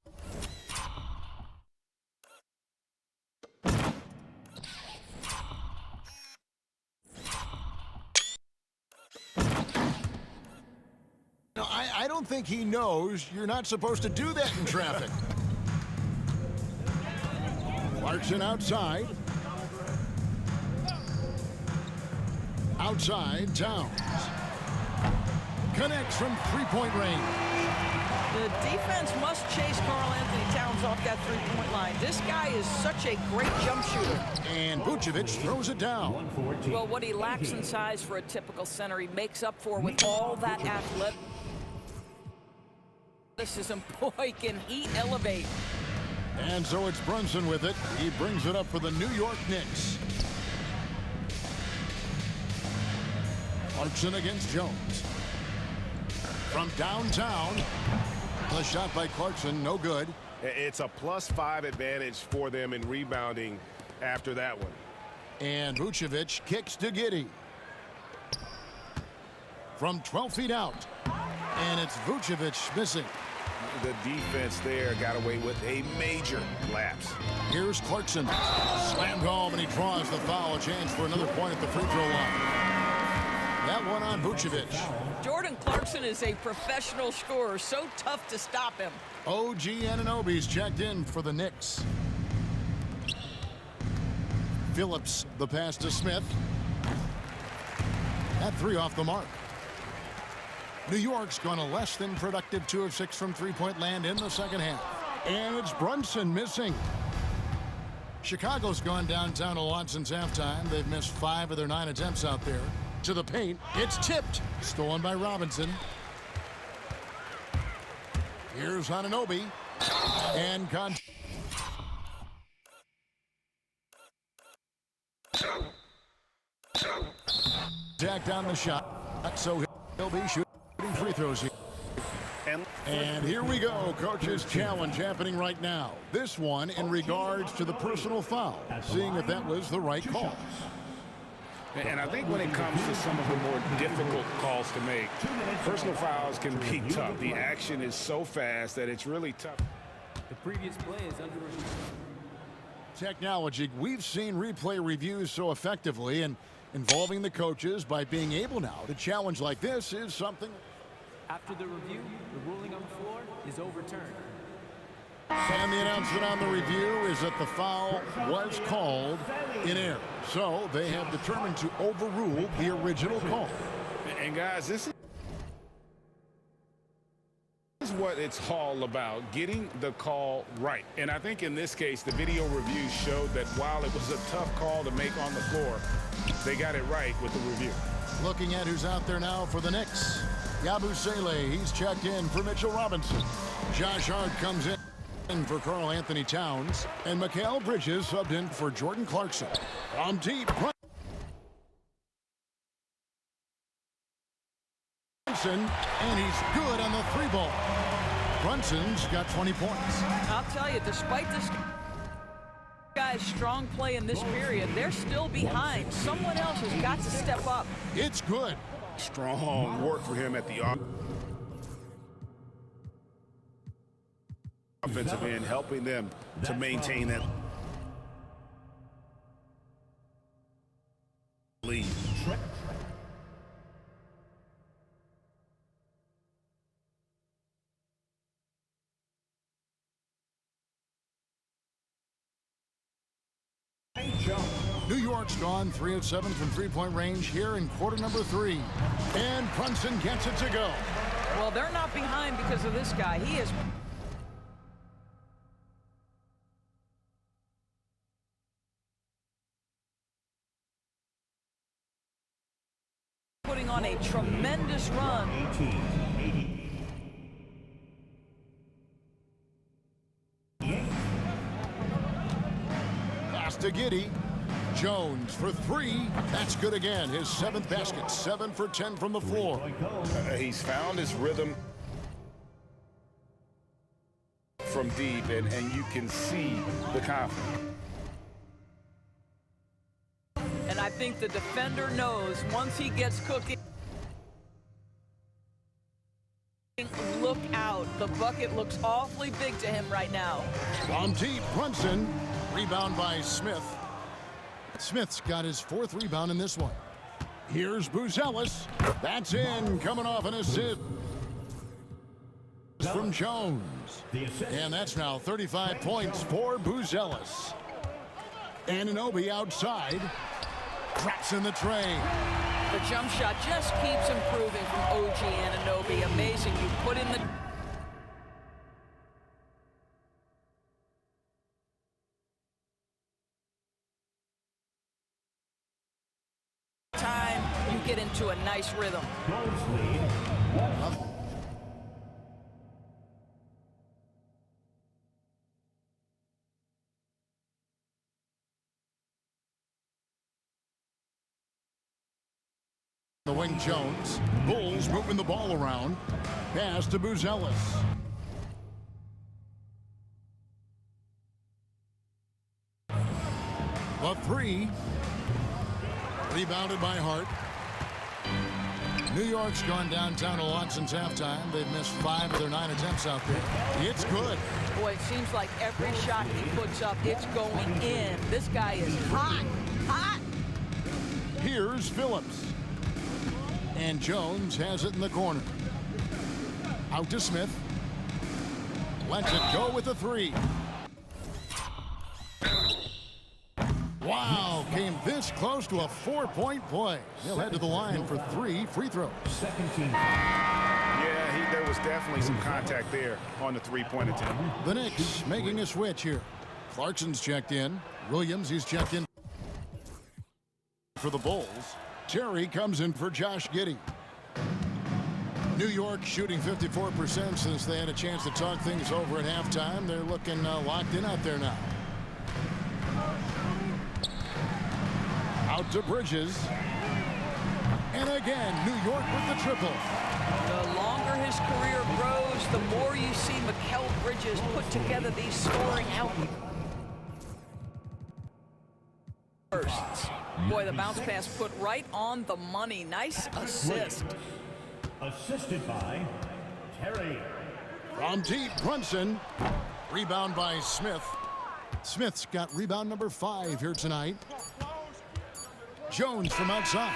I don't think he knows you're not supposed to do that in traffic. Clarkson outside. Outside, Towns. Connects from 3-point range. The defense must chase Karl-Anthony Towns off that three-point line. This guy is such a great jump shooter. And Vucevic throws it down. Well, what he lacks in size for a typical center, he makes up for with all that athleticism. Boy, can he elevate. And so it's Brunson with it. He brings it up for the New York Knicks. Clarkson against Jones. From downtown, the shot by Clarkson, no good. It's a +5 advantage for them in rebounding after that one. And Vucevic kicks to Giddey. From 12 feet out. And it's Vucevic missing. The defense there got away with a major lapse. Here's Clarkson. Slammed home, and he draws the foul. A chance for another point at the free throw line. That one on Vucevic. Jordan Clarkson is a professional scorer, so tough to stop him. OG Anunoby's checked in for the Knicks. Phillips, the pass to Smith. That three off the mark. New York's gone a less than productive 2 of 6 from three-point land in the second half. And it's Brunson missing. Chicago's gone downtown a lot since halftime. They've missed 5 of their 9 attempts out there. To the paint. It's tipped. Stolen by Robinson. Here's Anunoby. And Jack down the shot. So he'll be shooting free throws here. And here we go. Coach's challenge happening right now. This one in regards to the personal foul. Seeing if that was the right call. And I think when it comes to some of the more difficult calls to make, personal fouls can be tough. The action is so fast that it's really tough. The previous play is under review. Technology. We've seen replay reviews so effectively, and involving the coaches by being able now to challenge like this is something. After the review, the ruling on the floor is overturned. And the announcement on the review is that the foul was called in error. So they have determined to overrule the original call. And guys, this is what it's all about, getting the call right. And I think in this case, the video review showed that while it was a tough call to make on the floor, they got it right with the review. Looking at who's out there now for the Knicks. Yabusele, he's checked in for Mitchell Robinson. Josh Hart comes in for Karl-Anthony Towns, and Mikal Bridges subbed in for Jordan Clarkson. From deep, Brunson, and he's good on the 3-ball. Brunson's got 20 points. I'll tell you, despite this guy's strong play in this period, they're still behind. Someone else has got to step up. It's good. Strong work for him at the offensive end, helping them to maintain that lead. New York's gone 3 of 7 from three-point range here in quarter number 3. And Brunson gets it to go. Well, they're not behind because of this guy. He is putting on a tremendous run. Pass to Giddey. Jones for 3. That's good again. His 7th basket. 7 for 10 from the floor. He's found his rhythm from deep, and you can see the confidence. And I think the defender knows once he gets cooking, look out. The bucket looks awfully big to him right now. From deep, Brunson. Rebound by Smith. Smith's got his 4th rebound in this one. Here's Buzelis. That's in. Coming off an assist from Jones. And that's now 35 points for Buzelis. Anunoby outside. Drops in the tray. The jump shot just keeps improving from OG Anunoby. Amazing. You put in the get into a nice rhythm. The wing Jones. Bulls moving the ball around. Pass to Buzelis. The three. Rebounded by Hart. New York's gone downtown a lot since halftime. They've missed 5 of their 9 attempts out there. It's good. Boy, it seems like every shot he puts up, it's going in. This guy is hot, hot. Here's Phillips. And Jones has it in the corner. Out to Smith. Lets it go with the three. Wow, came this close to a 4-point play. He'll head to the line for 3 free throws. Yeah, there was definitely some contact there on the three-point attempt. The Knicks making a switch here. Clarkson's checked in. Williams, he's checked in for the Bulls. Terry comes in for Josh Giddey. New York shooting 54% since they had a chance to talk things over at halftime. They're looking locked in out there now. Out to Bridges. And again, New York with the triple. The longer his career grows, the more you see Mikal Bridges put together these scoring outbursts. Boy, the bounce pass put right on the money. Nice assist. Assisted by Terry. From deep, Brunson. Rebound by Smith. Smith's got rebound number 5 here tonight. Jones from outside.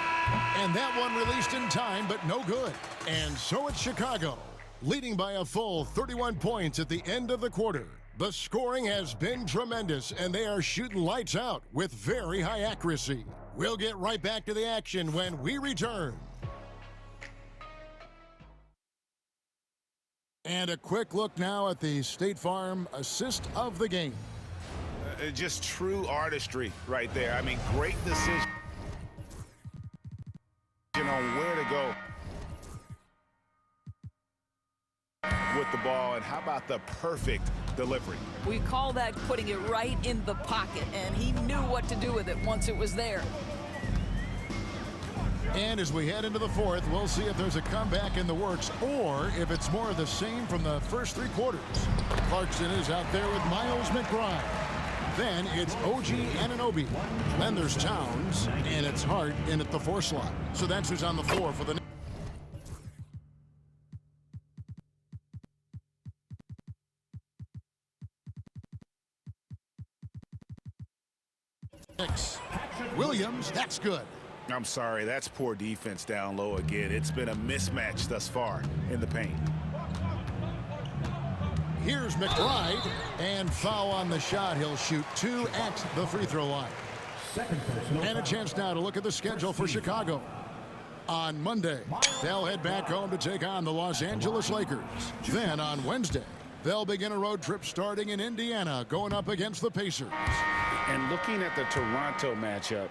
And that one released in time, but no good. And so it's Chicago, leading by a full 31 points at the end of the quarter. The scoring has been tremendous, and they are shooting lights out with very high accuracy. We'll get right back to the action when we return. And a quick look now at the State Farm assist of the game. Just true artistry right there. I mean, great decision on where to go with the ball, and how about the perfect delivery? We call that putting it right in the pocket, and he knew what to do with it once it was there. And as we head into the fourth, we'll see if there's a comeback in the works or if it's more of the same from the first 3 quarters. Clarkson is out there with Miles McBride. Then it's OG Anunoby. Then there's Towns, and it's Hart in at the 4 slot. So that's who's on the floor for the Knicks. Williams, that's good. I'm sorry, that's poor defense down low again. It's been a mismatch thus far in the paint. Here's McBride, and foul on the shot. He'll shoot 2 at the free throw line. And a chance now to look at the schedule for Chicago. On Monday, they'll head back home to take on the Los Angeles Lakers. Then on Wednesday, they'll begin a road trip starting in Indiana, going up against the Pacers. And looking at the Toronto matchup,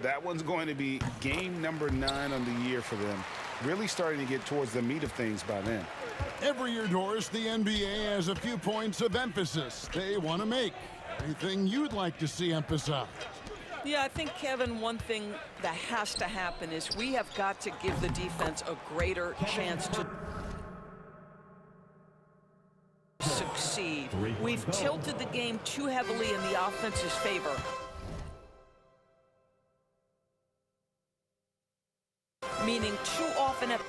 that one's going to be game number 9 on the year for them. Really starting to get towards the meat of things by then. Every year, Doris, the NBA has a few points of emphasis they want to make. Anything you'd like to see emphasized? Yeah, I think, Kevin, one thing that has to happen is we have got to give the defense a greater chance to succeed. We've tilted the game too heavily in the offense's favor. Meaning too often at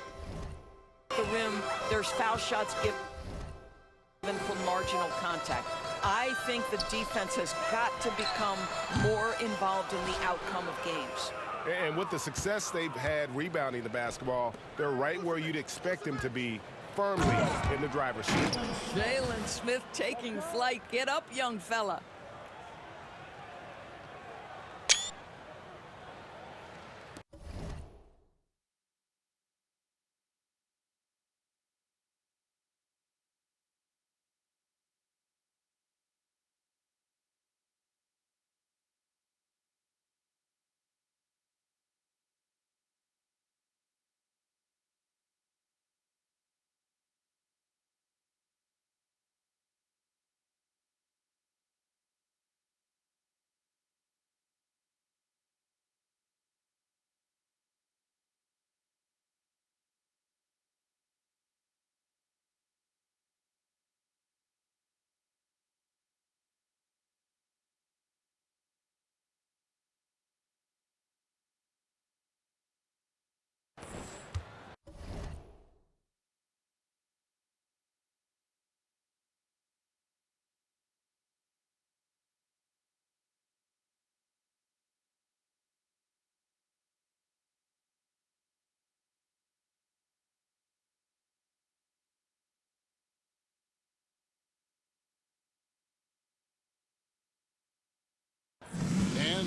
the rim, there's foul shots given for marginal contact. I think the defense has got to become more involved in the outcome of games. And with the success they've had rebounding the basketball, they're right where you'd expect them to be, firmly in the driver's seat. Jalen Smith taking flight. Get up, young fella.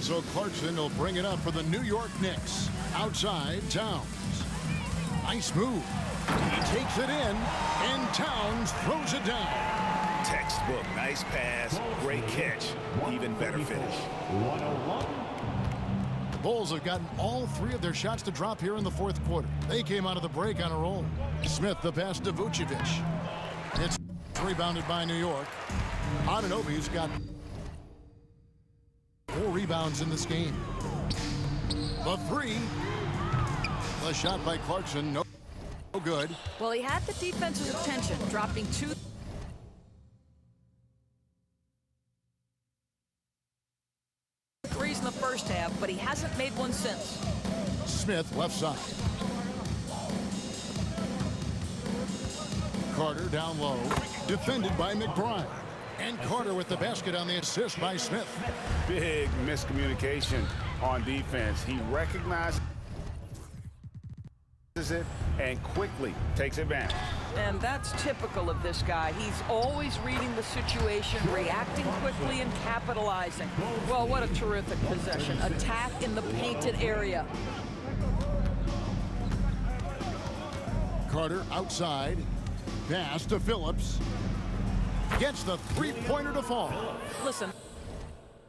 So Clarkson will bring it up for the New York Knicks. Outside, Towns. Nice move. He takes it in, and Towns throws it down. Textbook, nice pass, great catch, even better finish. 101. The Bulls have gotten all three of their shots to drop here in the fourth quarter. They came out of the break on a roll. Smith the pass to Vucevic. It's rebounded by New York. Anunoby's got 4 rebounds in this game. The three. The shot by Clarkson, no good. Well, he had the defense's attention, dropping 2 threes in the first half, but he hasn't made one since. Smith left side. Carter down low, defended by McBride. And Carter with the basket on the assist by Smith. Big miscommunication on defense. He recognizes it and quickly takes advantage. And that's typical of this guy. He's always reading the situation, reacting quickly, and capitalizing. Well, what a terrific possession. Attack in the painted area. Carter outside. Pass to Phillips. Gets the three-pointer to fall. Listen,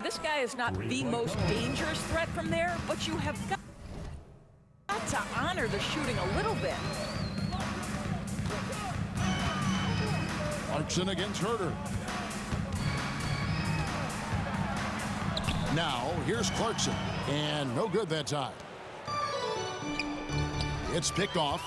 this guy is not the most dangerous threat from there, but you have got to honor the shooting a little bit. Clarkson against Herter. Now, here's Clarkson. And no good that time. It's picked off.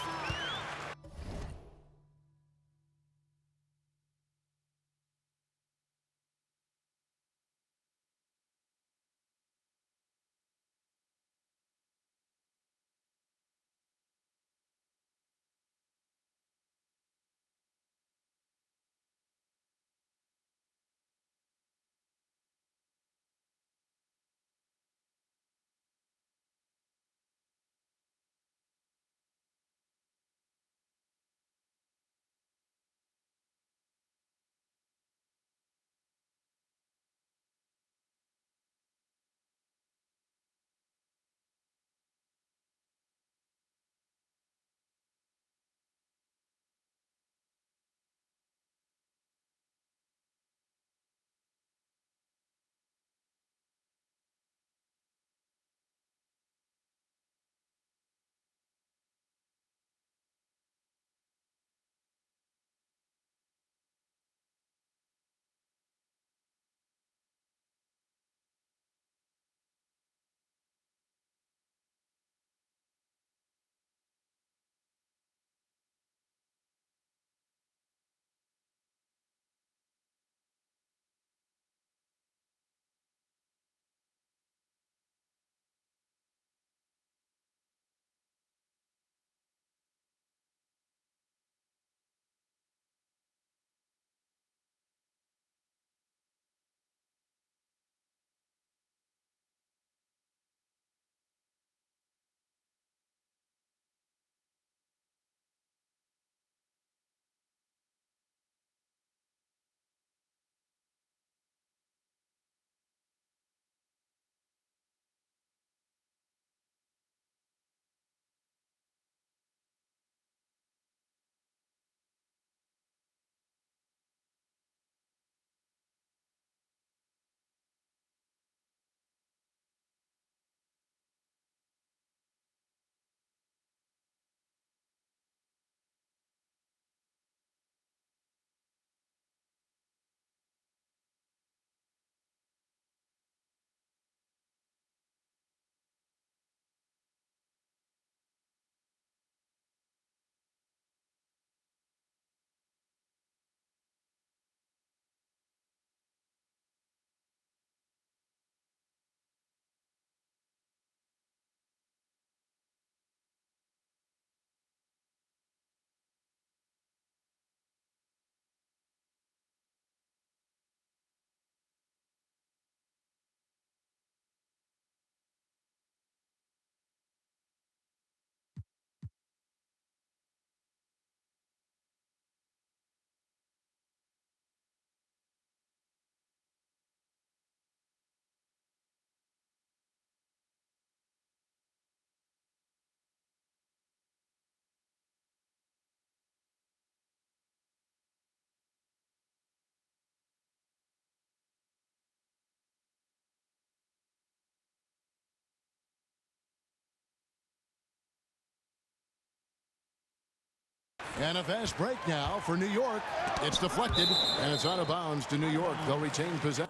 And a fast break now for New York. It's deflected, and it's out of bounds to New York. They'll retain possession.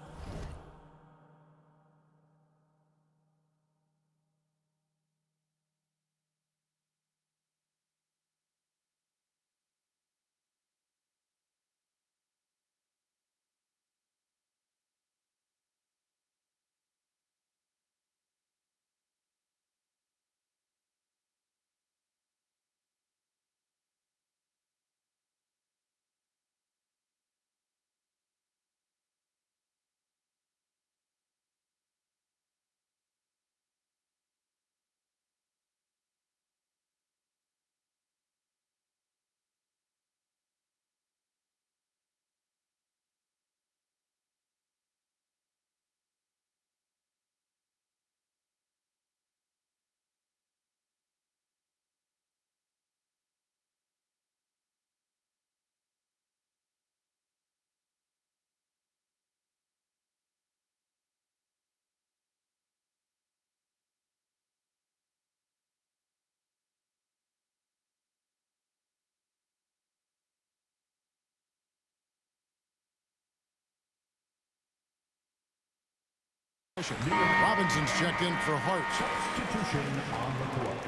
Robinson's checked in for Hart. Substitution on the court.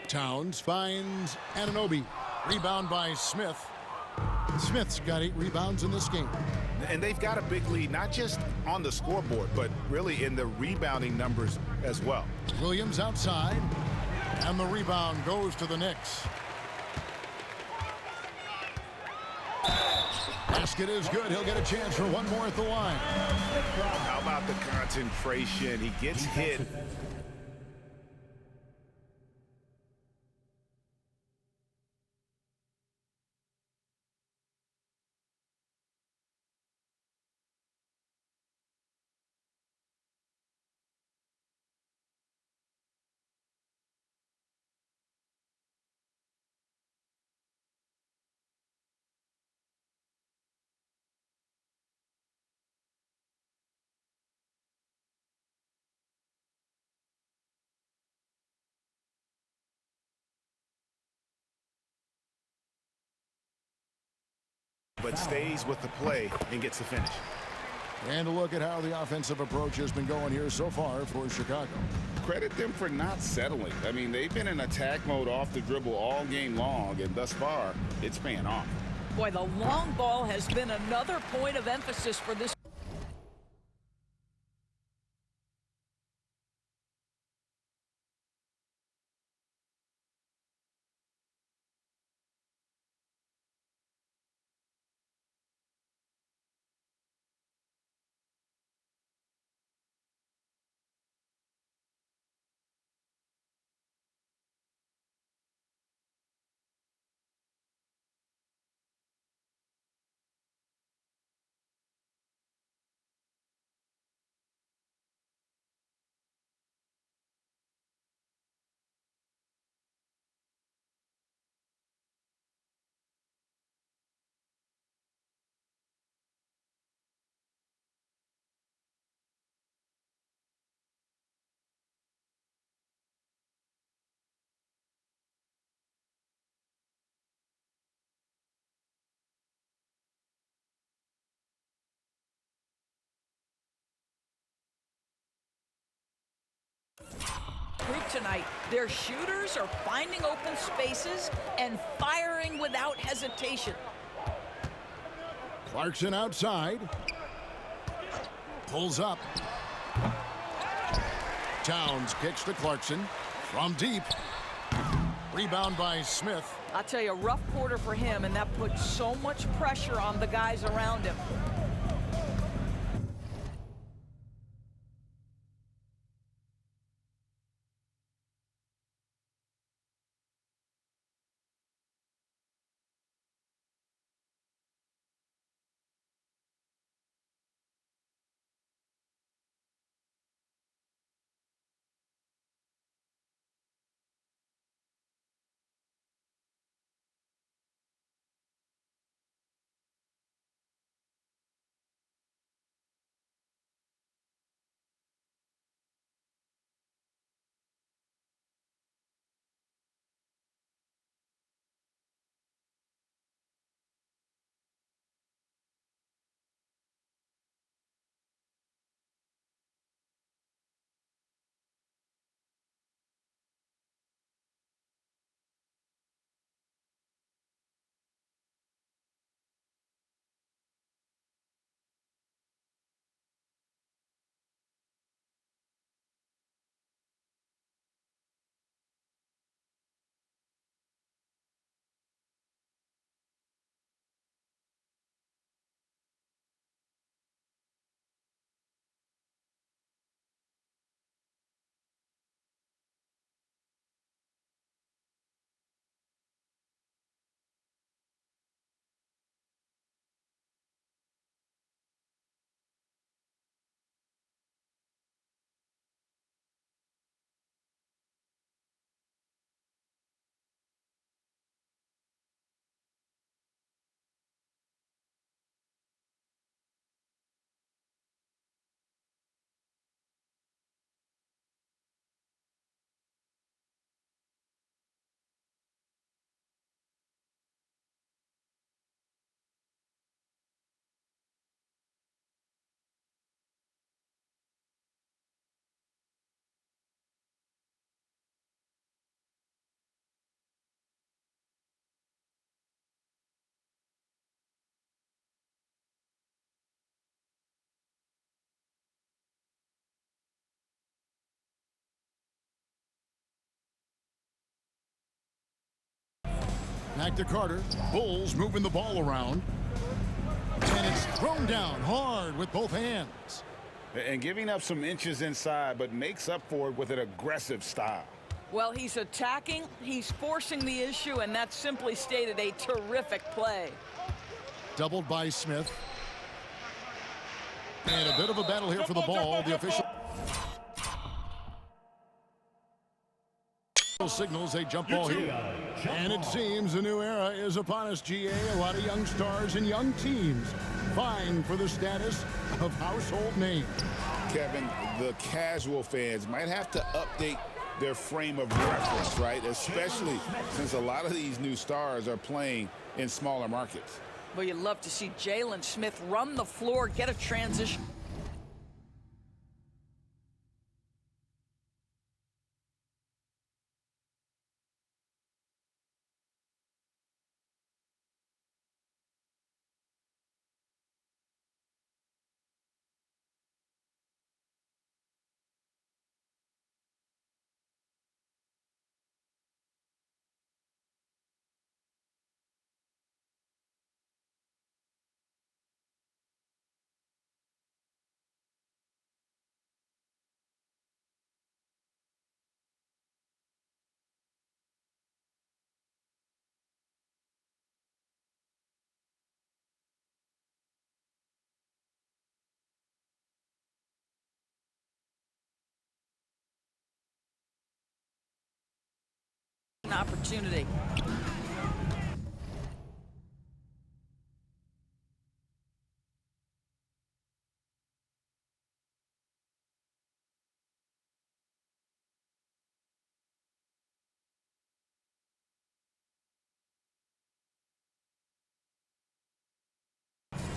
Towns finds Anunoby. Rebound by Smith. Smith's got 8 rebounds in this game. And they've got a big lead, not just on the scoreboard, but really in the rebounding numbers as well. Williams outside, and the rebound goes to the Knicks. Basket is good. He'll get a chance for one more at the line. How about the concentration? He gets hit. But stays with the play and gets the finish. And a look at how the offensive approach has been going here so far for Chicago. Credit them for not settling. I mean, they've been in attack mode off the dribble all game long, and thus far, it's paying off. Boy, the long ball has been another point of emphasis for this. Group tonight, their shooters are finding open spaces and firing without hesitation. Clarkson outside. Pulls up. Towns kicks to Clarkson from deep. Rebound by Smith. I'll tell you, a rough quarter for him, and that puts so much pressure on the guys around him. Back to Carter. Bulls moving the ball around. And it's thrown down hard with both hands. And giving up some inches inside, but makes up for it with an aggressive style. Well, he's attacking, he's forcing the issue, and that's simply stated a terrific play. Doubled by Smith. And a bit of a battle here for the ball. The official signals a jump ball here. And it seems a new era is upon us, GA. A lot of young stars and young teams vying for the status of household name. Kevin, the casual fans might have to update their frame of reference, right? Especially since a lot of these new stars are playing in smaller markets. Well, you'd love to see Jalen Smith run the floor, get a transition. An opportunity.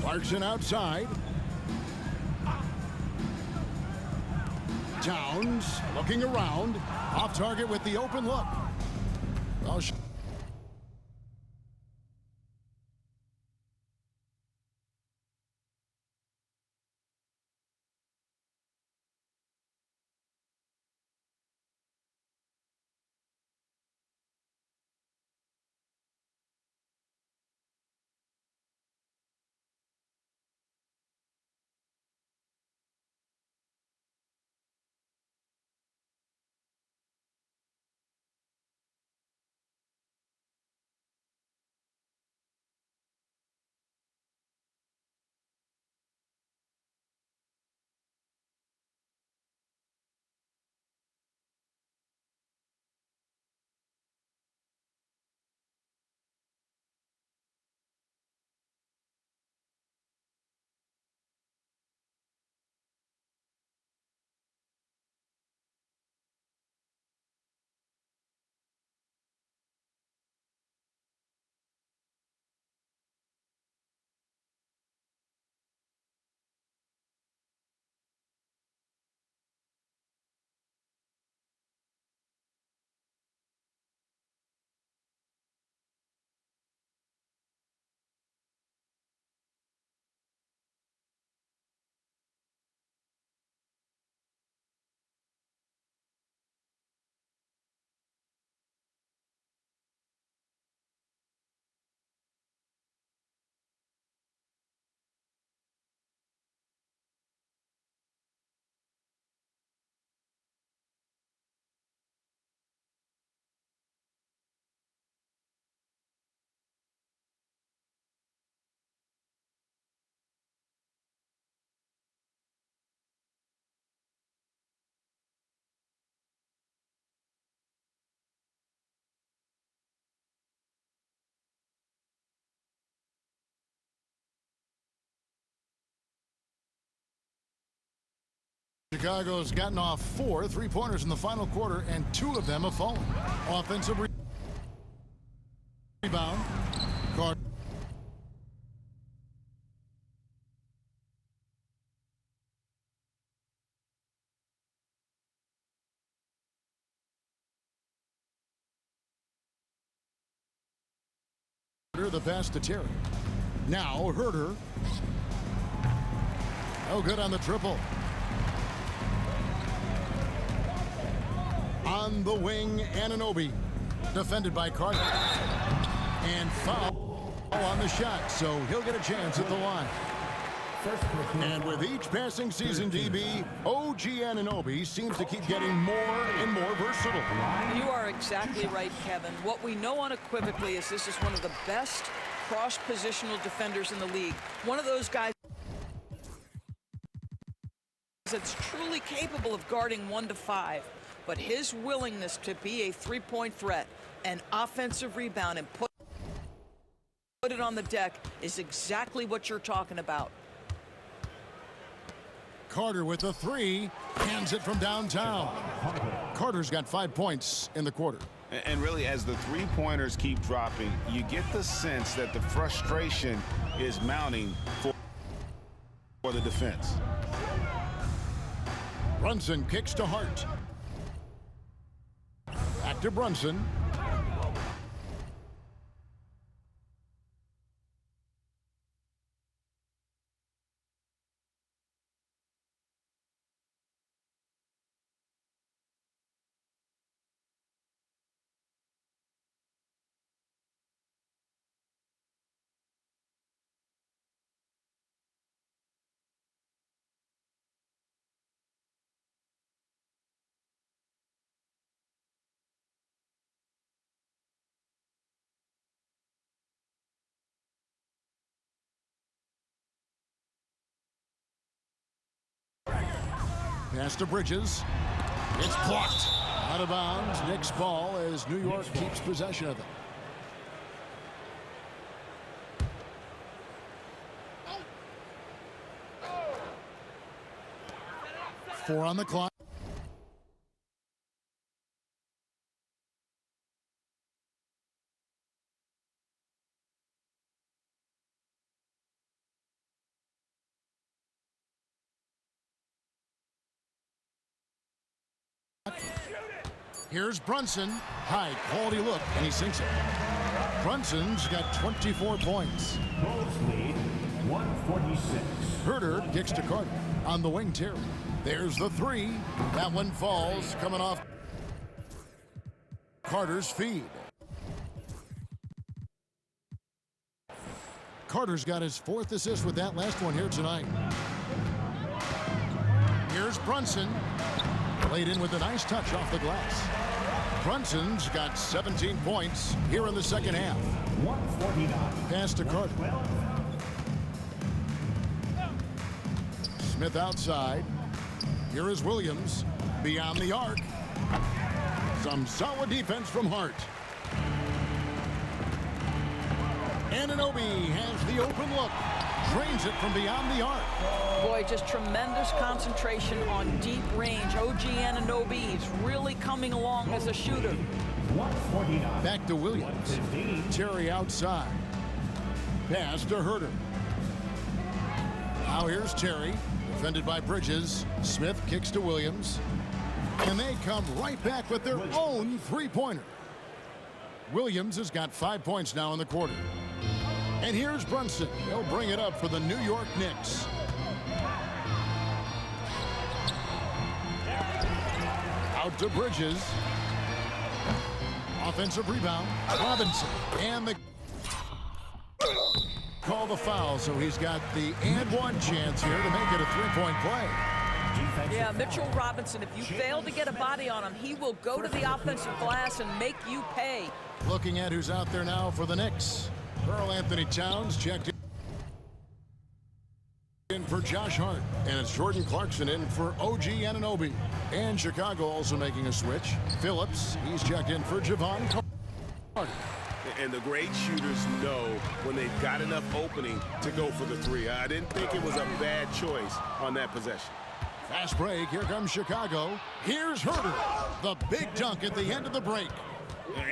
Clarkson outside. Towns looking around. Off target with the open look. Well, Chicago's gotten off 4 3-pointers in the final quarter, and 2 of them have fallen. Offensive rebound. Carter. The pass to Terry. Now Herter. Oh, good on the triple. On the wing, Anunoby. Defended by Carter. And foul on the shot, so he'll get a chance at the line. And with each passing season, DB, OG Anunoby seems to keep getting more and more versatile. You are exactly right, Kevin. What we know unequivocally is this is one of the best cross-positional defenders in the league. One of those guys that's truly capable of guarding 1 to 5. But his willingness to be a three-point threat, an offensive rebound, and put it on the deck is exactly what you're talking about. Carter with the 3, hands it from downtown. Carter's got 5 points in the quarter. And really, as the three-pointers keep dropping, you get the sense that the frustration is mounting for the defense. Brunson kicks to Hart. Back to Brunson. Pass to Bridges. It's blocked. Out of bounds. Knicks ball as New York keeps possession of it. Four on the clock. Here's Brunson. High quality look, and he sinks it. Brunson's got 24 points. Bulls lead 146. Herter kicks to Carter. On the wing, Terry. There's the 3. That one falls, coming off Carter's feed. Carter's got his 4th assist with that last one here tonight. Here's Brunson. Laid in with a nice touch off the glass. Brunson's got 17 points here in the second half. 149. Pass to Carter. Smith outside. Here is Williams. Beyond the arc. Some solid defense from Hart. Anunoby has the open look. Drains it from beyond the arc. Boy, just tremendous concentration on deep range. OG Anunoby is really coming along as a shooter. 149. Back to Williams. Terry outside. Pass to Herter. Now here's Terry. Defended by Bridges. Smith kicks to Williams. And they come right back with their own three-pointer. Williams has got 5 points now in the quarter. And here's Brunson. He'll bring it up for the New York Knicks. Out to Bridges. Offensive rebound. Robinson. And the call the foul, so he's got the and one chance here to make it a three-point play. Yeah, Mitchell Robinson, if you fail to get a body on him, he will go to the offensive glass and make you pay. Looking at who's out there now for the Knicks. Karl-Anthony Towns checked in for Josh Hart. And it's Jordan Clarkson in for OG Anunoby. And Chicago also making a switch. Phillips, he's checked in for Javon Carter. And the great shooters know when they've got enough opening to go for the three. I didn't think it was a bad choice on that possession. Fast break. Here comes Chicago. Here's Herter. The big dunk at the end of the break.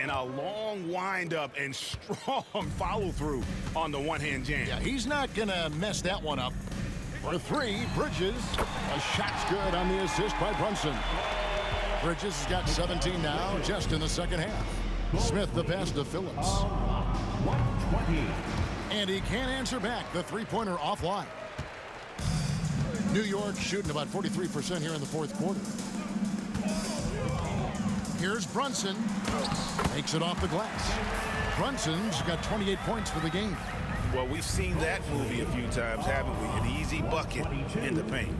And a long wind-up and strong follow-through on the one-hand jam. Yeah, he's not going to mess that one up. For three, Bridges. A shot's good on the assist by Brunson. Bridges has got 17 now, just in the second half. Smith the pass to Phillips. 120. And he can't answer back. The three-pointer offline. New York shooting about 43% here in the fourth quarter. Here's Brunson. Makes it off the glass. Brunson's got 28 points for the game. Well, we've seen that movie a few times, haven't we? An easy bucket in the paint.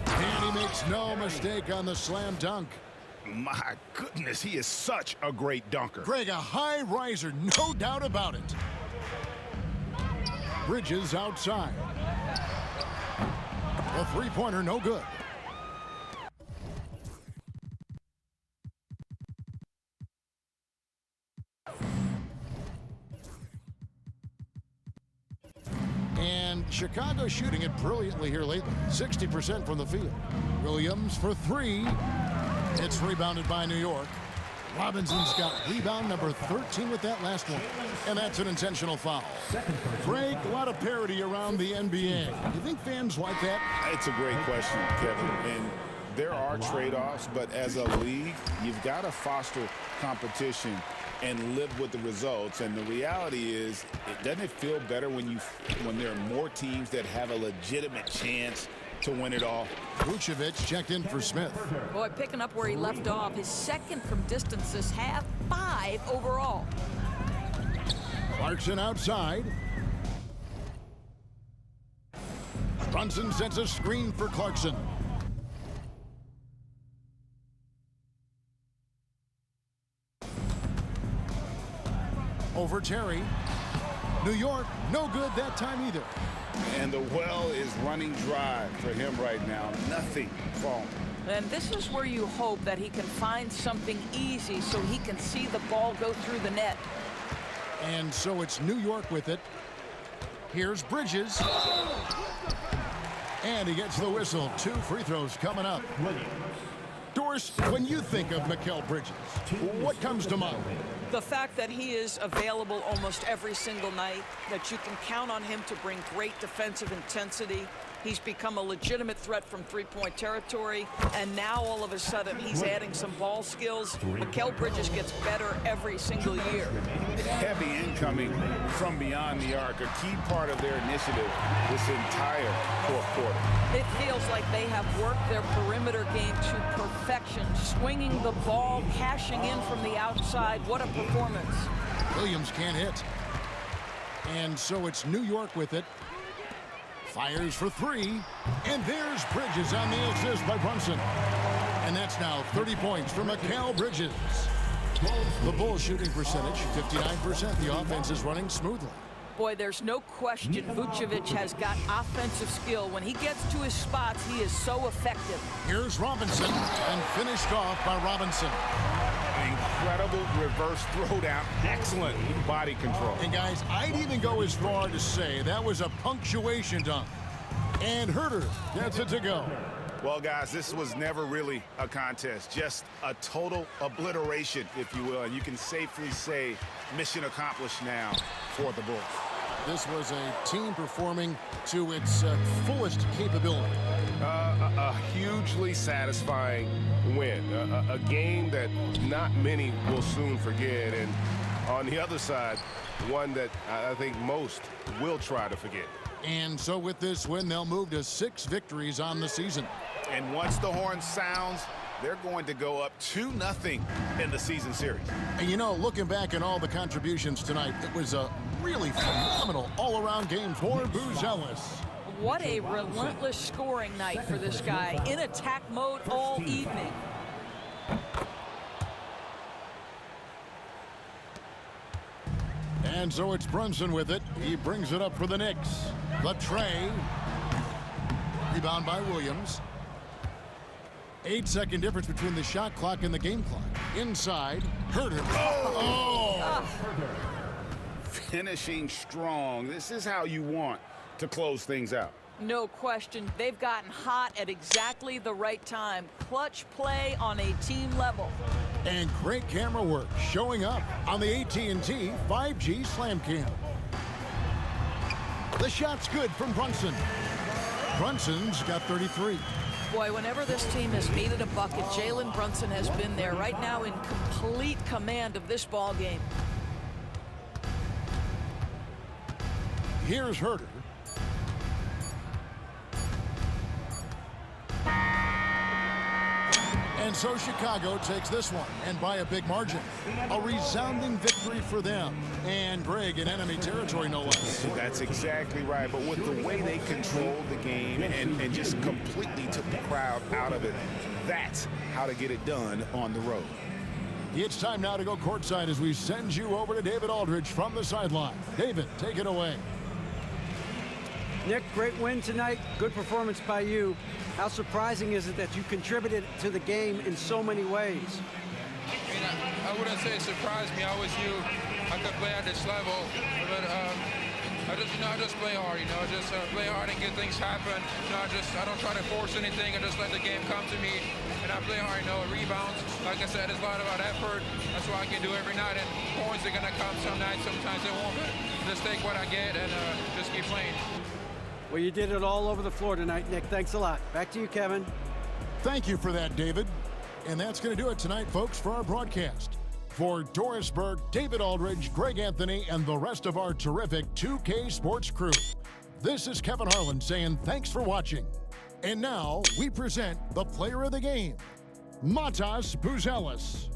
And he makes no mistake on the slam dunk. My goodness, he is such a great dunker. Greg, a high riser, no doubt about it. Bridges outside. A three-pointer, no good. And Chicago shooting it brilliantly here lately. 60% from the field. Williams for three. It's rebounded by New York. Robinson's got rebound number 13 with that last one. And that's an intentional foul. Greg, a lot of parity around the NBA. You think fans like that? It's a great question, Kevin. And there are trade-offs, but as a league, you've got to foster competition and live with the results. And the reality is, doesn't it feel better when there are more teams that have a legitimate chance to win it all? Vucevic checked in for Smith. Boy, picking up where he left off. His second from distance this half, 5 overall. Clarkson outside. Brunson sets a screen for Clarkson. Over Terry. New York, no good that time either. And the well is running dry for him right now. Nothing falling. And this is where you hope that he can find something easy so he can see the ball go through the net. And so it's New York with it. Here's Bridges. And he gets the whistle. 2 free throws coming up. Doris, when you think of Mikal Bridges, what comes to mind? The fact that he is available almost every single night, that you can count on him to bring great defensive intensity. He's become a legitimate threat from three-point territory, and now all of a sudden he's adding some ball skills. Mikal Bridges gets better every single year. Heavy incoming from beyond the arc, a key part of their initiative this entire fourth quarter. It feels like they have worked their perimeter game to perfection, swinging the ball, cashing in from the outside. What a performance. Williams can't hit. And so it's New York with it. Fires for three. And there's Bridges on the assist by Brunson. And that's now 30 points for Mikal Bridges. The Bulls shooting percentage, 59%. The offense is running smoothly. Boy, there's no question Vucevic has got offensive skill. When he gets to his spots, he is so effective. Here's Robinson, and finished off by Robinson. Incredible reverse throwdown. Excellent body control. And guys, I'd even go as far to say that was a punctuation dunk. And Herter gets it to go. Well, guys, this was never really a contest, just a total obliteration, if you will. And you can safely say mission accomplished now for the Bulls. This was a team performing to its fullest capability. A hugely satisfying win. A game that not many will soon forget. And on the other side, one that I think most will try to forget. And so with this win, they'll move to 6 victories on the season. And once the horn sounds, they're going to go up 2-0 in the season series. And you know, looking back at all the contributions tonight, it was a really phenomenal all-around game for Booz Ellis. What a relentless scoring night for this guy. In attack mode all evening. And so it's Brunson with it. He brings it up for the Knicks. The tray. Rebound by Williams. 8-second difference between the shot clock and the game clock. Inside, Herter. Oh! Finishing strong. This is how you want to close things out. No question. They've gotten hot at exactly the right time. Clutch play on a team level. And great camera work showing up on the AT&T 5G Slam Cam. The shot's good from Brunson. Brunson's got 33. Boy, whenever this team has needed a bucket, Jalen Brunson has been there right now in complete command of this ball game. Here's Herter. And so Chicago takes this one, and by a big margin. A resounding victory for them. And Greg in enemy territory, no less. That's exactly right. But with the way they controlled the game and just completely took the crowd out of it, that's how to get it done on the road. It's time now to go courtside as we send you over to David Aldridge from the sideline. David, take it away. Nick, great win tonight. Good performance by you. How surprising is it that you contributed to the game in so many ways? I mean, I wouldn't say it surprised me. I always knew I could play at this level, but I just play hard. Just play hard and get things happen. I don't try to force anything. I just let the game come to me, and I play hard. Rebounds. Like I said, it's a lot about effort. That's what I can do every night. And points are gonna come some nights. Sometimes they won't. But just take what I get and just keep playing. Well, you did it all over the floor tonight, Nick. Thanks a lot. Back to you, Kevin. Thank you for that, David. And that's going to do it tonight, folks, for our broadcast. For Doris Burke, David Aldridge, Greg Anthony, and the rest of our terrific 2K Sports crew, this is Kevin Harlan saying thanks for watching. And now we present the player of the game, Matas Buzelis.